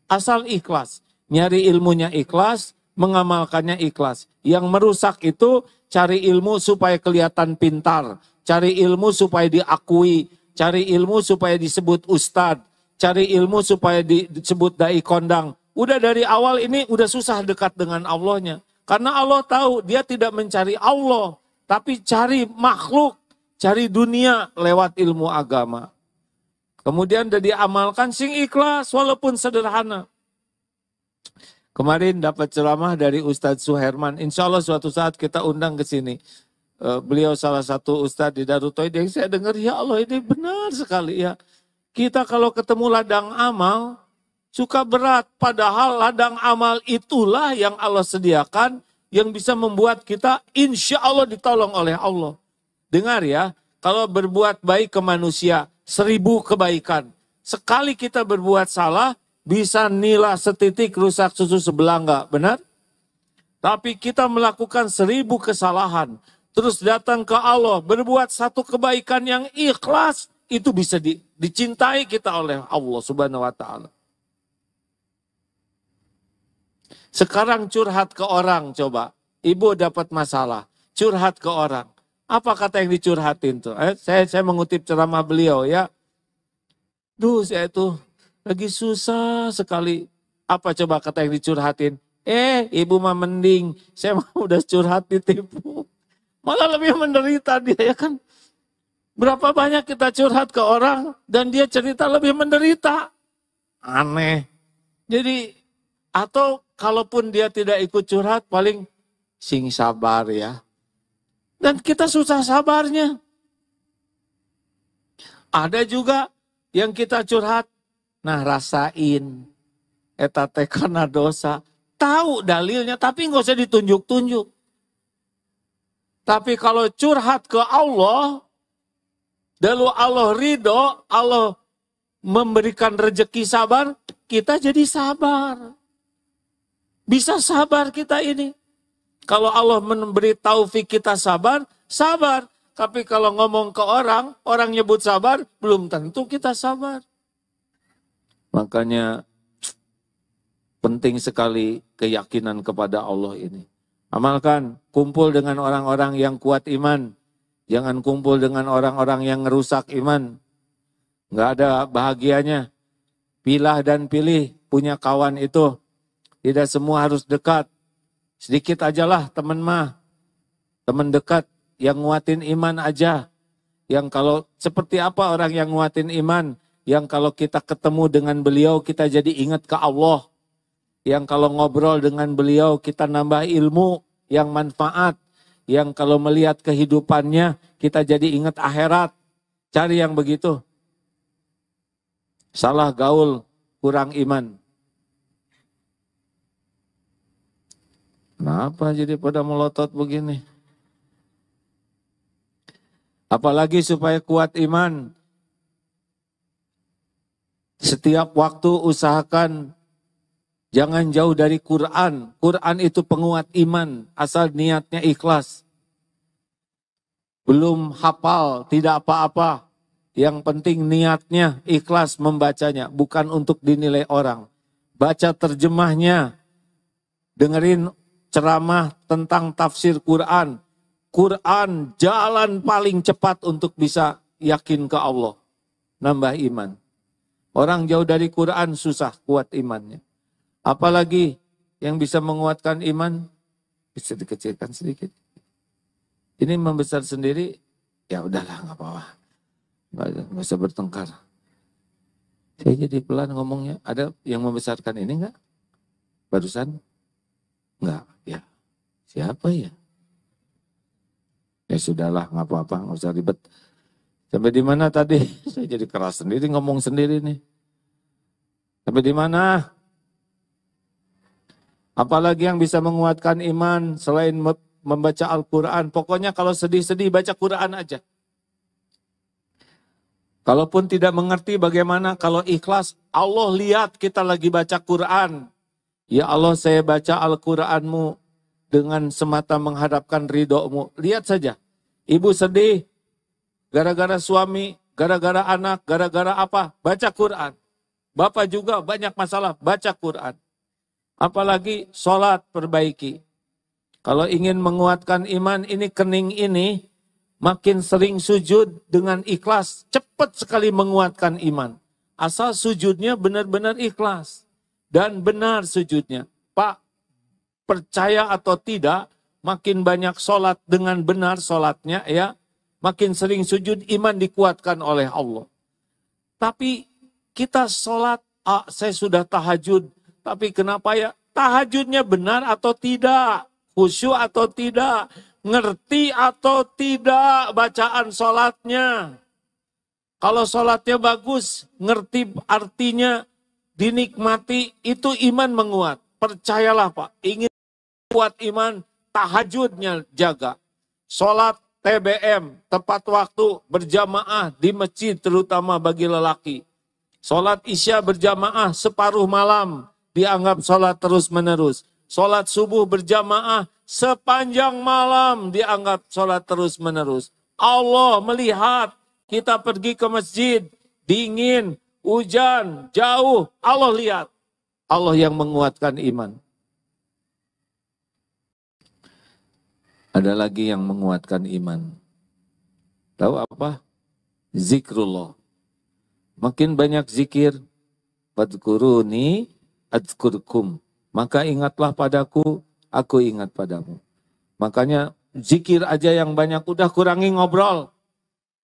Asal ikhlas. Nyari ilmunya ikhlas, mengamalkannya ikhlas. Yang merusak itu cari ilmu supaya kelihatan pintar. Cari ilmu supaya diakui. Cari ilmu supaya disebut ustadz. Cari ilmu supaya disebut dai kondang. Udah dari awal ini udah susah dekat dengan Allahnya. Karena Allah tahu dia tidak mencari Allah. Tapi cari makhluk. Cari dunia lewat ilmu agama. Kemudian udah diamalkan sing ikhlas walaupun sederhana. Kemarin dapat ceramah dari Ustadz Suherman. Insya Allah suatu saat kita undang ke sini. Beliau salah satu Ustadz di Darut Tauhid yang saya dengar, ya Allah ini benar sekali ya. Kita kalau ketemu ladang amal, suka berat. Padahal ladang amal itulah yang Allah sediakan, yang bisa membuat kita insya Allah ditolong oleh Allah. Dengar ya, kalau berbuat baik ke manusia, 1000 kebaikan. Sekali kita berbuat salah, bisa nila setitik rusak susu sebelanga, benar? Tapi kita melakukan 1000 kesalahan, terus datang ke Allah, berbuat satu kebaikan yang ikhlas, itu bisa dicintai kita oleh Allah Subhanahu wa Ta'ala. Sekarang curhat ke orang, coba. Ibu dapat masalah, curhat ke orang. Apa kata yang dicurhatin tuh? Saya mengutip ceramah beliau ya. Duh, saya tuh lagi susah sekali. Apa coba kata yang dicurhatin? Ibu mah mending. Saya mah udah curhat ditipu. Malah lebih menderita dia ya kan. Berapa banyak kita curhat ke orang dan dia cerita lebih menderita. Aneh. Jadi, atau kalaupun dia tidak ikut curhat, paling sing sabar ya. Dan kita susah sabarnya. Ada juga yang kita curhat, nah rasain, eta teh karena dosa. Tahu dalilnya, tapi nggak usah ditunjuk-tunjuk. Tapi kalau curhat ke Allah, lalu Allah ridho, Allah memberikan rezeki sabar, kita jadi sabar. Bisa sabar kita ini. Kalau Allah memberi taufik kita sabar, sabar. Tapi kalau ngomong ke orang, orang nyebut sabar, belum tentu kita sabar. Makanya penting sekali keyakinan kepada Allah ini. Amalkan, kumpul dengan orang-orang yang kuat iman. Jangan kumpul dengan orang-orang yang ngerusak iman. Nggak ada bahagianya. Pilah dan pilih punya kawan itu. Tidak semua harus dekat. Sedikit ajalah teman mah. Teman dekat yang nguatin iman aja. Yang kalau seperti apa orang yang nguatin iman? Yang kalau kita ketemu dengan beliau kita jadi ingat ke Allah. Yang kalau ngobrol dengan beliau kita nambah ilmu yang manfaat. Yang kalau melihat kehidupannya kita jadi ingat akhirat. Cari yang begitu. Salah gaul, kurang iman. Kenapa jadi pada melotot begini? Apalagi supaya kuat iman. Setiap waktu usahakan jangan jauh dari Quran. Quran itu penguat iman, asal niatnya ikhlas. Belum hafal, tidak apa-apa. Yang penting niatnya ikhlas membacanya, bukan untuk dinilai orang. Baca terjemahnya, dengerin ceramah tentang tafsir Quran. Quran jalan paling cepat untuk bisa yakin ke Allah. Nambah iman. Orang jauh dari Quran susah kuat imannya. Apalagi yang bisa menguatkan iman, bisa dikecilkan sedikit. Ini membesar sendiri, ya udahlah nggak apa-apa. Nggak usah bertengkar. Saya jadi pelan ngomongnya. Ada yang membesarkan ini nggak? Barusan? Nggak, ya. Siapa ya? Ya sudahlah, nggak apa-apa, nggak usah ribet. Sampai di mana tadi? Saya jadi keras sendiri, ngomong sendiri nih. Sampai di mana? Apalagi yang bisa menguatkan iman selain membaca Al-Quran. Pokoknya kalau sedih-sedih baca Quran aja. Kalaupun tidak mengerti bagaimana, kalau ikhlas, Allah lihat kita lagi baca Quran. Ya Allah, saya baca Al-Quranmu dengan semata mengharapkan ridhomu. Lihat saja, ibu sedih, gara-gara suami, gara-gara anak, gara-gara apa? Baca Quran. Bapak juga banyak masalah, baca Quran. Apalagi sholat perbaiki. Kalau ingin menguatkan iman, ini kening ini, makin sering sujud dengan ikhlas, cepat sekali menguatkan iman. Asal sujudnya benar-benar ikhlas. Dan benar sujudnya. Pak, percaya atau tidak, makin banyak sholat dengan benar sholatnya, ya, makin sering sujud, iman dikuatkan oleh Allah. Tapi kita sholat, saya sudah tahajud, tapi kenapa ya tahajudnya benar atau tidak, khusyuk atau tidak, ngerti atau tidak bacaan sholatnya. Kalau sholatnya bagus, ngerti artinya, dinikmati, itu iman menguat. Percayalah Pak, ingin kuat iman, tahajudnya jaga. Sholat TBM, tepat waktu, berjamaah di masjid terutama bagi lelaki. Sholat isya berjamaah separuh malam, dianggap sholat terus menerus. Sholat subuh berjamaah sepanjang malam, dianggap sholat terus menerus. Allah melihat kita pergi ke masjid, dingin, hujan, jauh, Allah lihat. Allah yang menguatkan iman. Ada lagi yang menguatkan iman. Tahu apa? Zikrullah. Makin banyak zikir, fadhkuruni adzkurkum. Maka ingatlah padaku, aku ingat padamu. Makanya zikir aja yang banyak, udah kurangi ngobrol.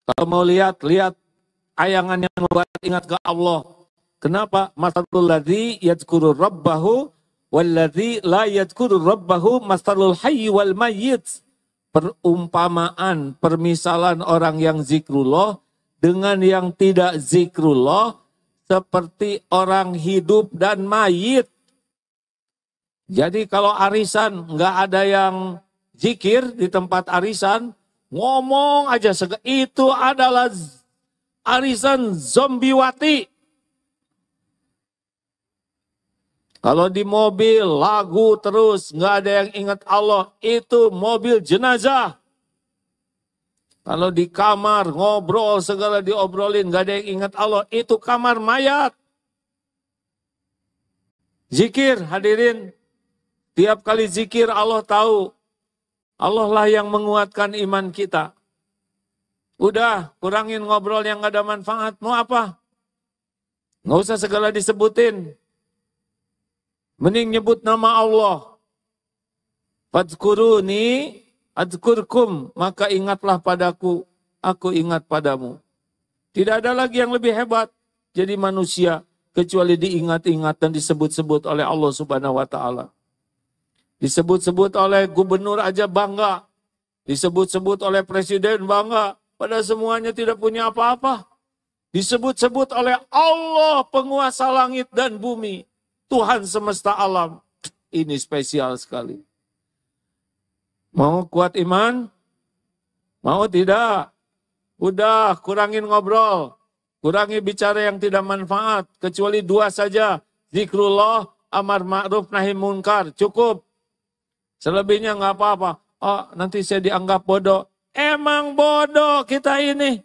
Kalau mau lihat ayangan yang membuat ingat ke Allah. Kenapa? Masalul ladzi yadhkuru rabbahu walladzi la yadhkuru rabbahu masalul hayy wal mayyit. Perumpamaan, permisalan orang yang zikrullah dengan yang tidak zikrullah seperti orang hidup dan mayit. Jadi kalau arisan nggak ada yang zikir di tempat arisan, ngomong aja itu adalah arisan zombiwati. Kalau di mobil lagu terus nggak ada yang ingat Allah, itu mobil jenazah. Kalau di kamar ngobrol segala diobrolin nggak ada yang ingat Allah, itu kamar mayat. Zikir hadirin, tiap kali zikir Allah tahu. Allah lah yang menguatkan iman kita. Udah, kurangin ngobrol yang gak ada manfaat. Mau apa? Nggak usah segala disebutin. Mending nyebut nama Allah. Fadhkuruni adzkurkum. Maka ingatlah padaku, aku ingat padamu. Tidak ada lagi yang lebih hebat jadi manusia kecuali diingat-ingat dan disebut-sebut oleh Allah Subhanahu wa taala. Disebut-sebut oleh gubernur aja bangga. Disebut-sebut oleh presiden bangga. Padahal semuanya tidak punya apa-apa. Disebut-sebut oleh Allah penguasa langit dan bumi. Tuhan semesta alam. Ini spesial sekali. Mau kuat iman? Mau tidak? Udah, kurangin ngobrol. Kurangi bicara yang tidak manfaat. Kecuali dua saja. Zikrullah, amar ma'ruf, nahi munkar. Cukup. Selebihnya nggak apa-apa. Oh, nanti saya dianggap bodoh. Emang bodoh kita ini.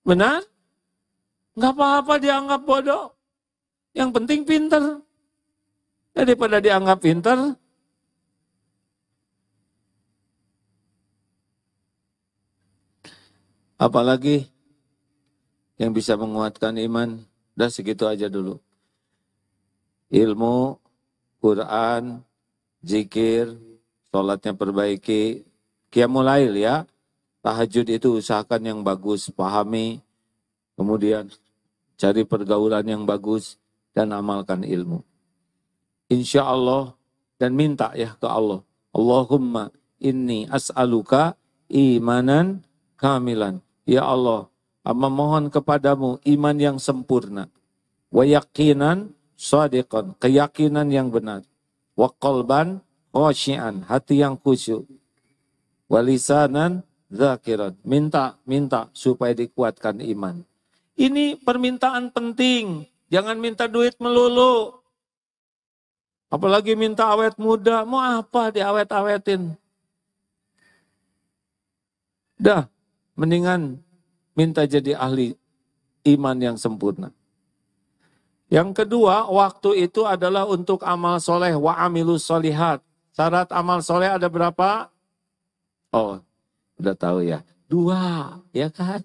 Benar? Nggak apa-apa dianggap bodoh. Yang penting pinter. Daripada dianggap pinter, apalagi yang bisa menguatkan iman. Udah segitu aja dulu. Ilmu, Quran, zikir, sholatnya perbaiki, qiyamul lail ya. Tahajud itu usahakan yang bagus, pahami. Kemudian cari pergaulan yang bagus dan amalkan ilmu. Insya Allah dan minta ya ke Allah. Allahumma inni as'aluka imanan kamilan. Ya Allah, amma mohon kepadamu iman yang sempurna. Wa yaqinan shadiqan, keyakinan yang benar. Wa qalban khashi'an, hati yang khusyuk. Wa lisanan dzakiran, minta supaya dikuatkan iman. Ini permintaan penting, jangan minta duit melulu. Apalagi minta awet muda, mau apa diawet-awetin? Dah, mendingan minta jadi ahli iman yang sempurna. Yang kedua, waktu itu adalah untuk amal soleh, wa amilus solihat. Syarat amal soleh ada berapa? Oh, udah tahu ya. 2, ya kan?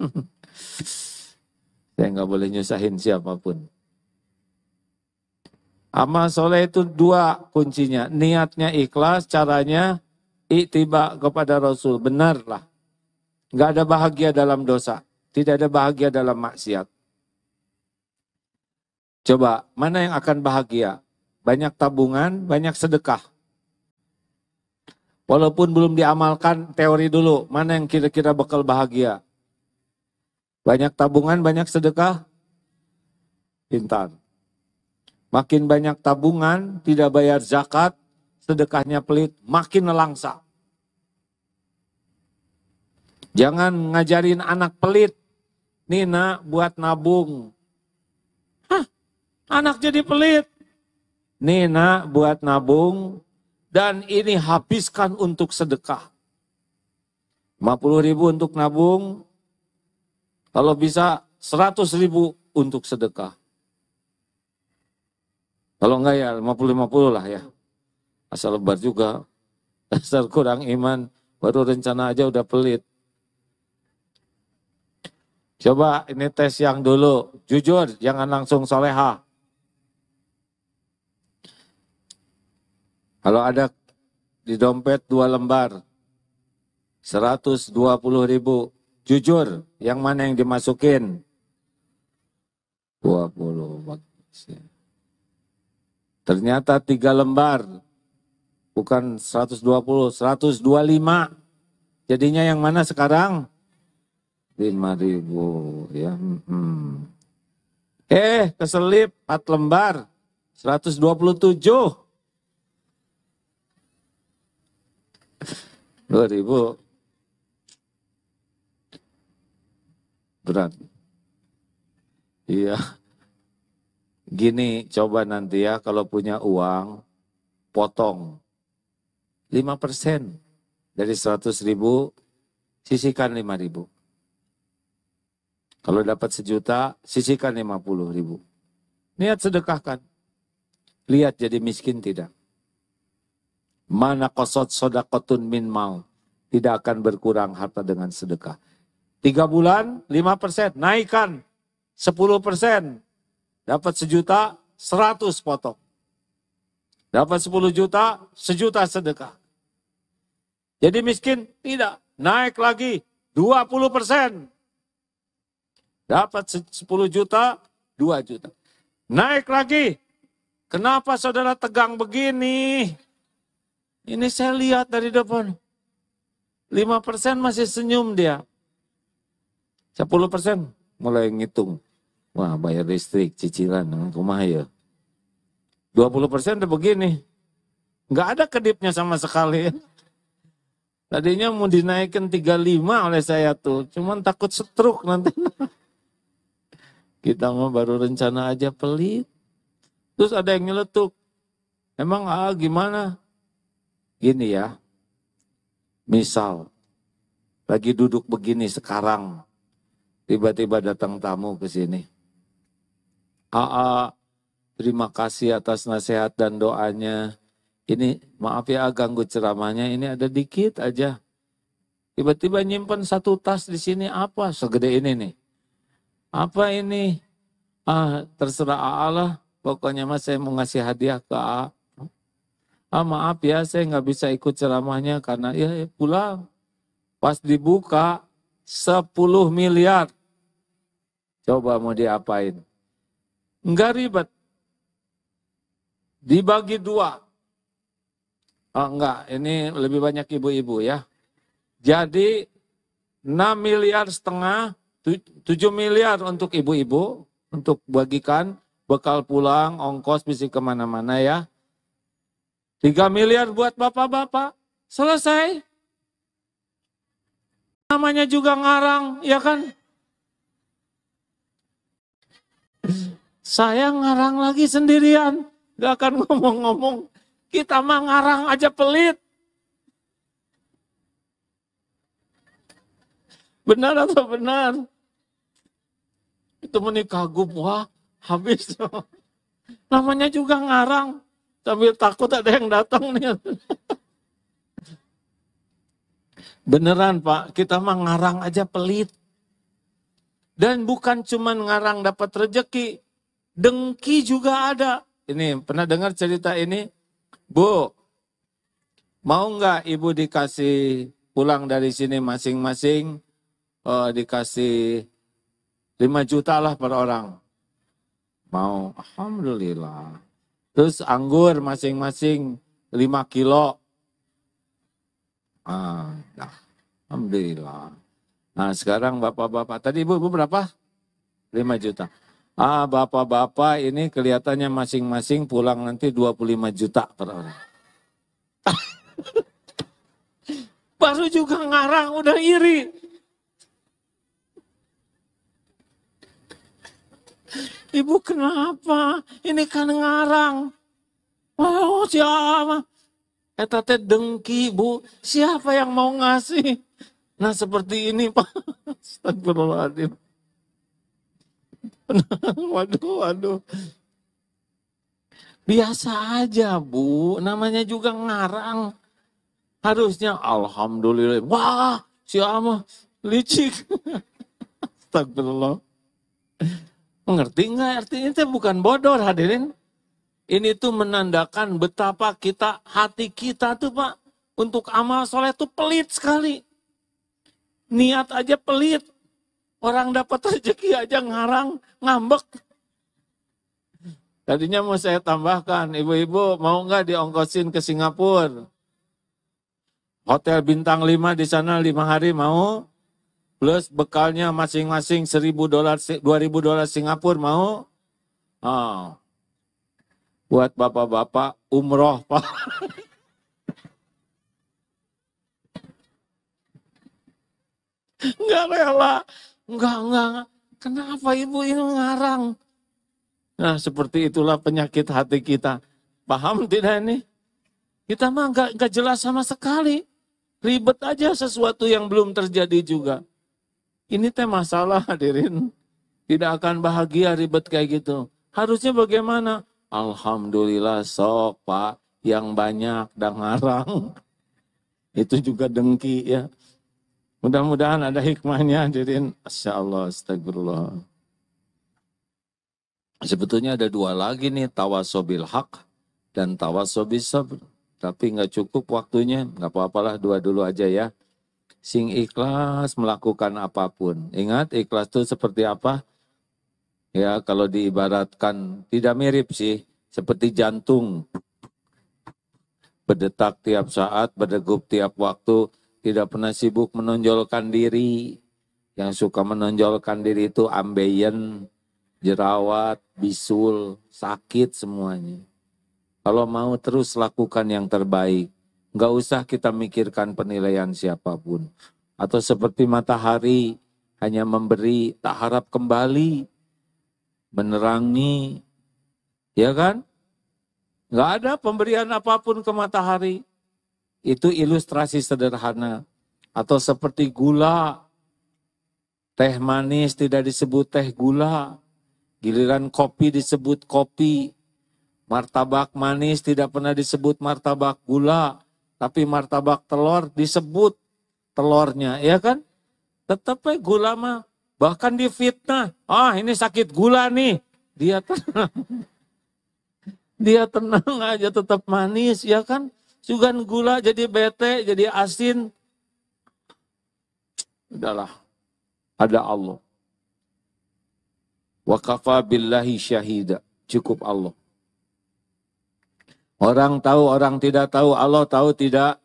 Saya nggak boleh nyusahin siapapun. Amal soleh itu 2 kuncinya. Niatnya ikhlas, caranya ittiba kepada Rasul. Benarlah. Nggak ada bahagia dalam dosa. Tidak ada bahagia dalam maksiat. Coba, mana yang akan bahagia? banyak tabungan, banyak sedekah. Walaupun belum diamalkan, teori dulu, mana yang kira-kira bakal bahagia. Banyak tabungan, banyak sedekah, pintar. Makin banyak tabungan, tidak bayar zakat, sedekahnya pelit, makin nelangsa. Jangan ngajarin anak pelit. Nih nak, buat nabung. Hah, anak jadi pelit. Nih nak, buat nabung. Dan ini habiskan untuk sedekah. 50.000 untuk nabung. Kalau bisa 100.000 untuk sedekah. Kalau enggak ya 50-50 lah ya. Asal lebar juga. Dasar kurang iman. Baru rencana aja udah pelit. Coba ini tes yang dulu. Jujur, jangan langsung soleha. Kalau ada di dompet 2 lembar. 120.000. Jujur, yang mana yang dimasukin? 20. Ternyata 3 lembar, bukan 120, 125. Jadinya yang mana sekarang? 5.000 ya. Keselip 4 lembar, 127. 2.000. Berat. Iya. Gini, coba nanti ya kalau punya uang, potong 5% dari 100.000, sisihkan 5.000. Kalau dapat 1 juta, sisihkan 50.000. Niat sedekahkan. Lihat jadi miskin tidak. Mana qasad sodaqatun min mau. Tidak akan berkurang harta dengan sedekah. 3 bulan, 5%, naikkan 10%. Dapat 1 juta, 100 potong. Dapat 10 juta, 1 juta sedekah. Jadi miskin? Tidak. Naik lagi 20%. Dapat 10 juta, 2 juta. Naik lagi. Kenapa saudara tegang begini? Ini saya lihat dari depan. 5% masih senyum dia. 10% mulai ngitung. Wah, bayar listrik, cicilan, rumah ya. 20% udah begini. Nggak ada kedipnya sama sekali. Tadinya mau dinaikkan 35 oleh saya tuh. Cuman takut stroke nanti. Kita mah baru rencana aja pelit. Terus ada yang nyeletuk. Emang gimana? Gini ya. Misal, lagi duduk begini sekarang. Tiba-tiba datang tamu ke sini. Terima kasih atas nasihat dan doanya. Ini maaf ya ganggu ceramahnya, ini ada dikit aja. Tiba-tiba nyimpen 1 tas di sini apa? Segede ini nih. Apa ini? Terserah AA lah. Pokoknya mas saya mau ngasih hadiah ke AA. Maaf ya saya nggak bisa ikut ceramahnya karena ya pulang. Pas dibuka 10 miliar. Coba mau diapain? Enggak ribet. Dibagi 2. Enggak, ini lebih banyak ibu-ibu ya. Jadi 6,5 miliar, 7 miliar untuk ibu-ibu, untuk bagikan bekal pulang, ongkos bisa kemana-mana ya. 3 miliar buat bapak-bapak, selesai. Namanya juga ngarang, ya kan? Saya ngarang lagi sendirian, gak akan ngomong-ngomong. Kita mah ngarang aja pelit. Benar atau benar? Itu menikah kagum, wah habis. Namanya juga ngarang, sambil takut ada yang datang nih. Beneran Pak, kita mah ngarang aja pelit. Dan bukan cuma ngarang dapat rejeki, dengki juga ada. Ini pernah dengar cerita ini? Bu, mau nggak ibu dikasih pulang dari sini masing-masing dikasih 5 juta lah per orang? Mau, alhamdulillah. Terus anggur masing-masing 5 kilo. Nah, alhamdulillah. Nah sekarang bapak-bapak, tadi ibu berapa? 5 juta. Bapak-bapak ini kelihatannya masing-masing pulang nanti 25 juta per orang. Baru juga ngarang udah iri. Ibu kenapa? Ini kan ngarang. Oh siapa? Eta teh dengki bu. Siapa yang mau ngasih? Nah seperti ini Pak. Astagfirullahaladzim. Waduh. Biasa aja bu. Namanya juga ngarang. Harusnya alhamdulillah. Wah siapa? Licik. Astagfirullah. Mengerti nggak? Artinya itu bukan bodoh hadirin. Ini tuh menandakan betapa hati kita tuh Pak, untuk amal soleh tuh pelit sekali. Niat aja pelit. Orang dapat rezeki aja ngarang, ngambek. Tadinya mau saya tambahkan, ibu-ibu mau nggak diongkosin ke Singapura? Hotel bintang 5 di sana 5 hari mau? Plus bekalnya masing-masing $1.000, $2.000 Singapura mau? Buat bapak-bapak umroh Pak. Enggak rela. Enggak. Kenapa ibu ini ngarang? Nah seperti itulah penyakit hati kita. Paham tidak ini? Kita mah enggak jelas sama sekali. Ribet aja sesuatu yang belum terjadi juga. Ini teh masalah hadirin. Tidak akan bahagia ribet kayak gitu. Harusnya bagaimana? Alhamdulillah sok Pak. Yang banyak dan ngarang. Itu juga dengki ya. Mudah-mudahan ada hikmahnya hadirin. Masya Allah, astagfirullah. Sebetulnya ada 2 lagi nih. Tawasobil haq dan tawasobis sabr. Tapi nggak cukup waktunya. Nggak apa-apalah 2 dulu aja ya. Sing ikhlas melakukan apapun. Ingat ikhlas itu seperti apa? Ya kalau diibaratkan tidak mirip sih. Seperti jantung. Berdetak tiap saat, berdegup tiap waktu. Tidak pernah sibuk menonjolkan diri. Yang suka menonjolkan diri itu ambeien, jerawat, bisul, sakit semuanya. Kalau mau terus lakukan yang terbaik. Enggak usah kita mikirkan penilaian siapapun. Atau seperti matahari, hanya memberi, tak harap kembali. Menerangi, ya kan? Enggak ada pemberian apapun ke matahari. Itu ilustrasi sederhana. Atau seperti gula. Teh manis tidak disebut teh gula. Giliran kopi disebut kopi. Martabak manis tidak pernah disebut martabak gula. Tapi martabak telur disebut telurnya, ya kan? Tetap gula mah. Bahkan difitnah. Ini sakit gula nih. Dia tenang. Dia tenang aja tetap manis, ya kan? Sugan gula jadi bete, jadi asin. Udahlah. Ada Allah. Wa kafa billahi syahida. Cukup Allah. Orang tahu, orang tidak tahu, Allah tahu tidak.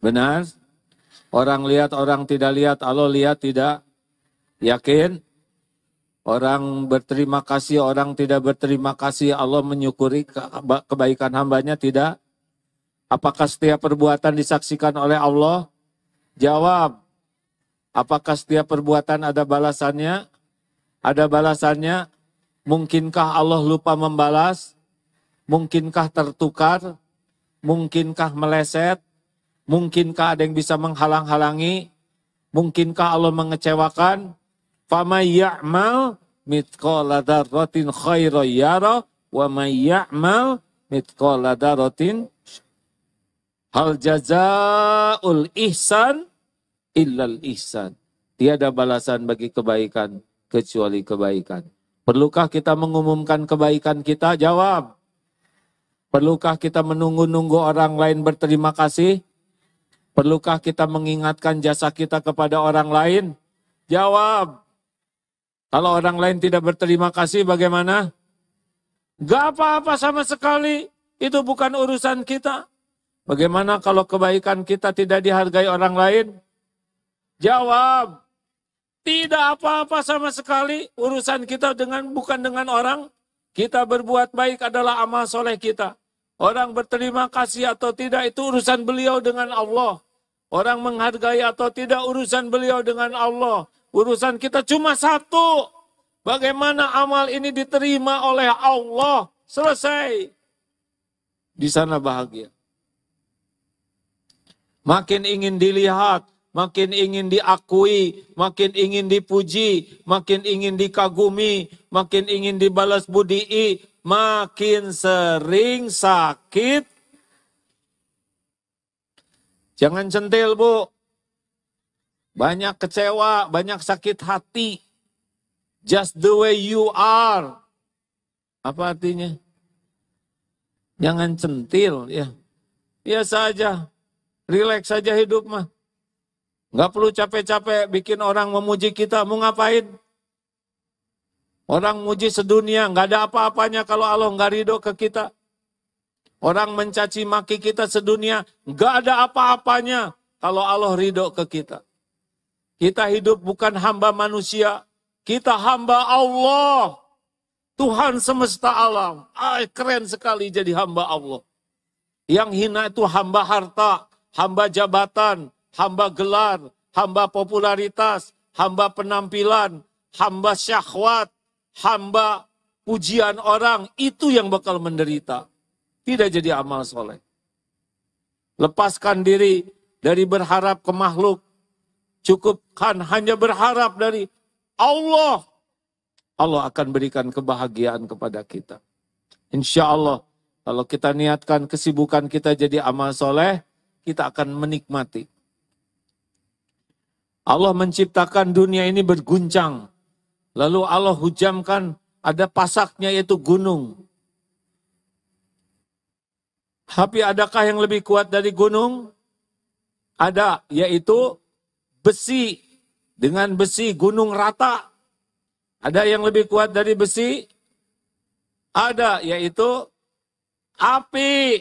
Benar? Orang lihat, orang tidak lihat, Allah lihat tidak. Yakin? Orang berterima kasih, orang tidak berterima kasih, Allah menyukuri kebaikan hambanya tidak. Apakah setiap perbuatan disaksikan oleh Allah? Jawab. Apakah setiap perbuatan ada balasannya? Ada balasannya. Mungkinkah Allah lupa membalas? Mungkinkah tertukar? Mungkinkah meleset? Mungkinkah ada yang bisa menghalang-halangi? Mungkinkah Allah mengecewakan? Famay ya'mal mithqala dzarratin khairan yara wa may ya'mal mithqala dzarratin hal jazaa'ul ihsan illal ihsan. Tiada balasan bagi kebaikan kecuali kebaikan. Perlukah kita mengumumkan kebaikan kita? Jawab. Perlukah kita menunggu-nunggu orang lain berterima kasih? Perlukah kita mengingatkan jasa kita kepada orang lain? Jawab. Kalau orang lain tidak berterima kasih bagaimana? Gak apa-apa sama sekali. Itu bukan urusan kita. Bagaimana kalau kebaikan kita tidak dihargai orang lain? Jawab. Tidak apa-apa sama sekali. Urusan kita bukan dengan orang. Kita berbuat baik adalah amal soleh kita. Orang berterima kasih atau tidak itu urusan beliau dengan Allah. Orang menghargai atau tidak urusan beliau dengan Allah. Urusan kita cuma satu. Bagaimana amal ini diterima oleh Allah. Selesai. Di sana bahagia. Makin ingin dilihat, makin ingin diakui, makin ingin dipuji, makin ingin dikagumi, makin ingin dibalas budii, makin sering sakit. Jangan centil, Bu. Banyak kecewa, banyak sakit hati. Just the way you are. Apa artinya? Jangan centil, ya. Biasa aja. Relax saja hidup mah. Nggak perlu capek-capek bikin orang memuji kita. Mau ngapain? Orang muji sedunia, nggak ada apa-apanya kalau Allah nggak ridho ke kita. Orang mencaci maki kita sedunia, nggak ada apa-apanya kalau Allah ridho ke kita. Kita hidup bukan hamba manusia, kita hamba Allah. Tuhan semesta alam. Keren sekali jadi hamba Allah. Yang hina itu hamba harta, hamba jabatan, hamba gelar, hamba popularitas, hamba penampilan, hamba syahwat, hamba pujian orang. Itu yang bakal menderita. Tidak jadi amal soleh. Lepaskan diri dari berharap ke makhluk. Cukupkan hanya berharap dari Allah. Allah akan berikan kebahagiaan kepada kita. Insya Allah, kalau kita niatkan kesibukan kita jadi amal soleh, kita akan menikmati. Allah menciptakan dunia ini berguncang. Lalu Allah hujamkan, ada pasaknya yaitu gunung. Tapi adakah yang lebih kuat dari gunung? Ada, yaitu besi. Dengan besi gunung rata. Ada yang lebih kuat dari besi? Ada, yaitu api.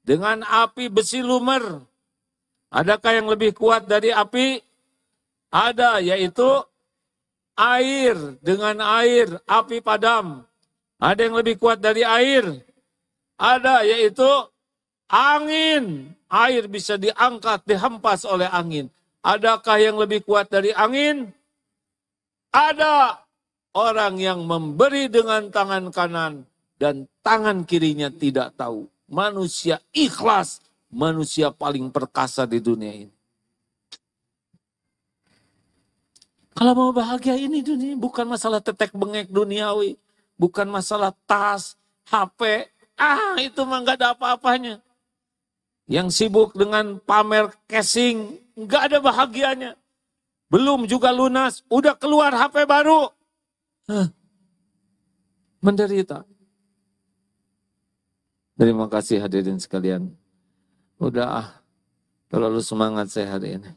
Dengan api besi lumer. Adakah yang lebih kuat dari api? Ada, yaitu air. Dengan air, api padam. Ada yang lebih kuat dari air? Ada, yaitu angin. Air bisa diangkat, dihempas oleh angin. Adakah yang lebih kuat dari angin? Ada. Orang yang memberi dengan tangan kanan dan tangan kirinya tidak tahu. Manusia ikhlas, manusia paling perkasa di dunia ini. Kalau mau bahagia ini dunia, bukan masalah tetek bengek duniawi, bukan masalah tas, HP, itu mah nggak ada apa-apanya. Yang sibuk dengan pamer casing, nggak ada bahagianya. Belum juga lunas, udah keluar HP baru. Menderita. Terima kasih hadirin sekalian. Udah terlalu semangat saya hari ini.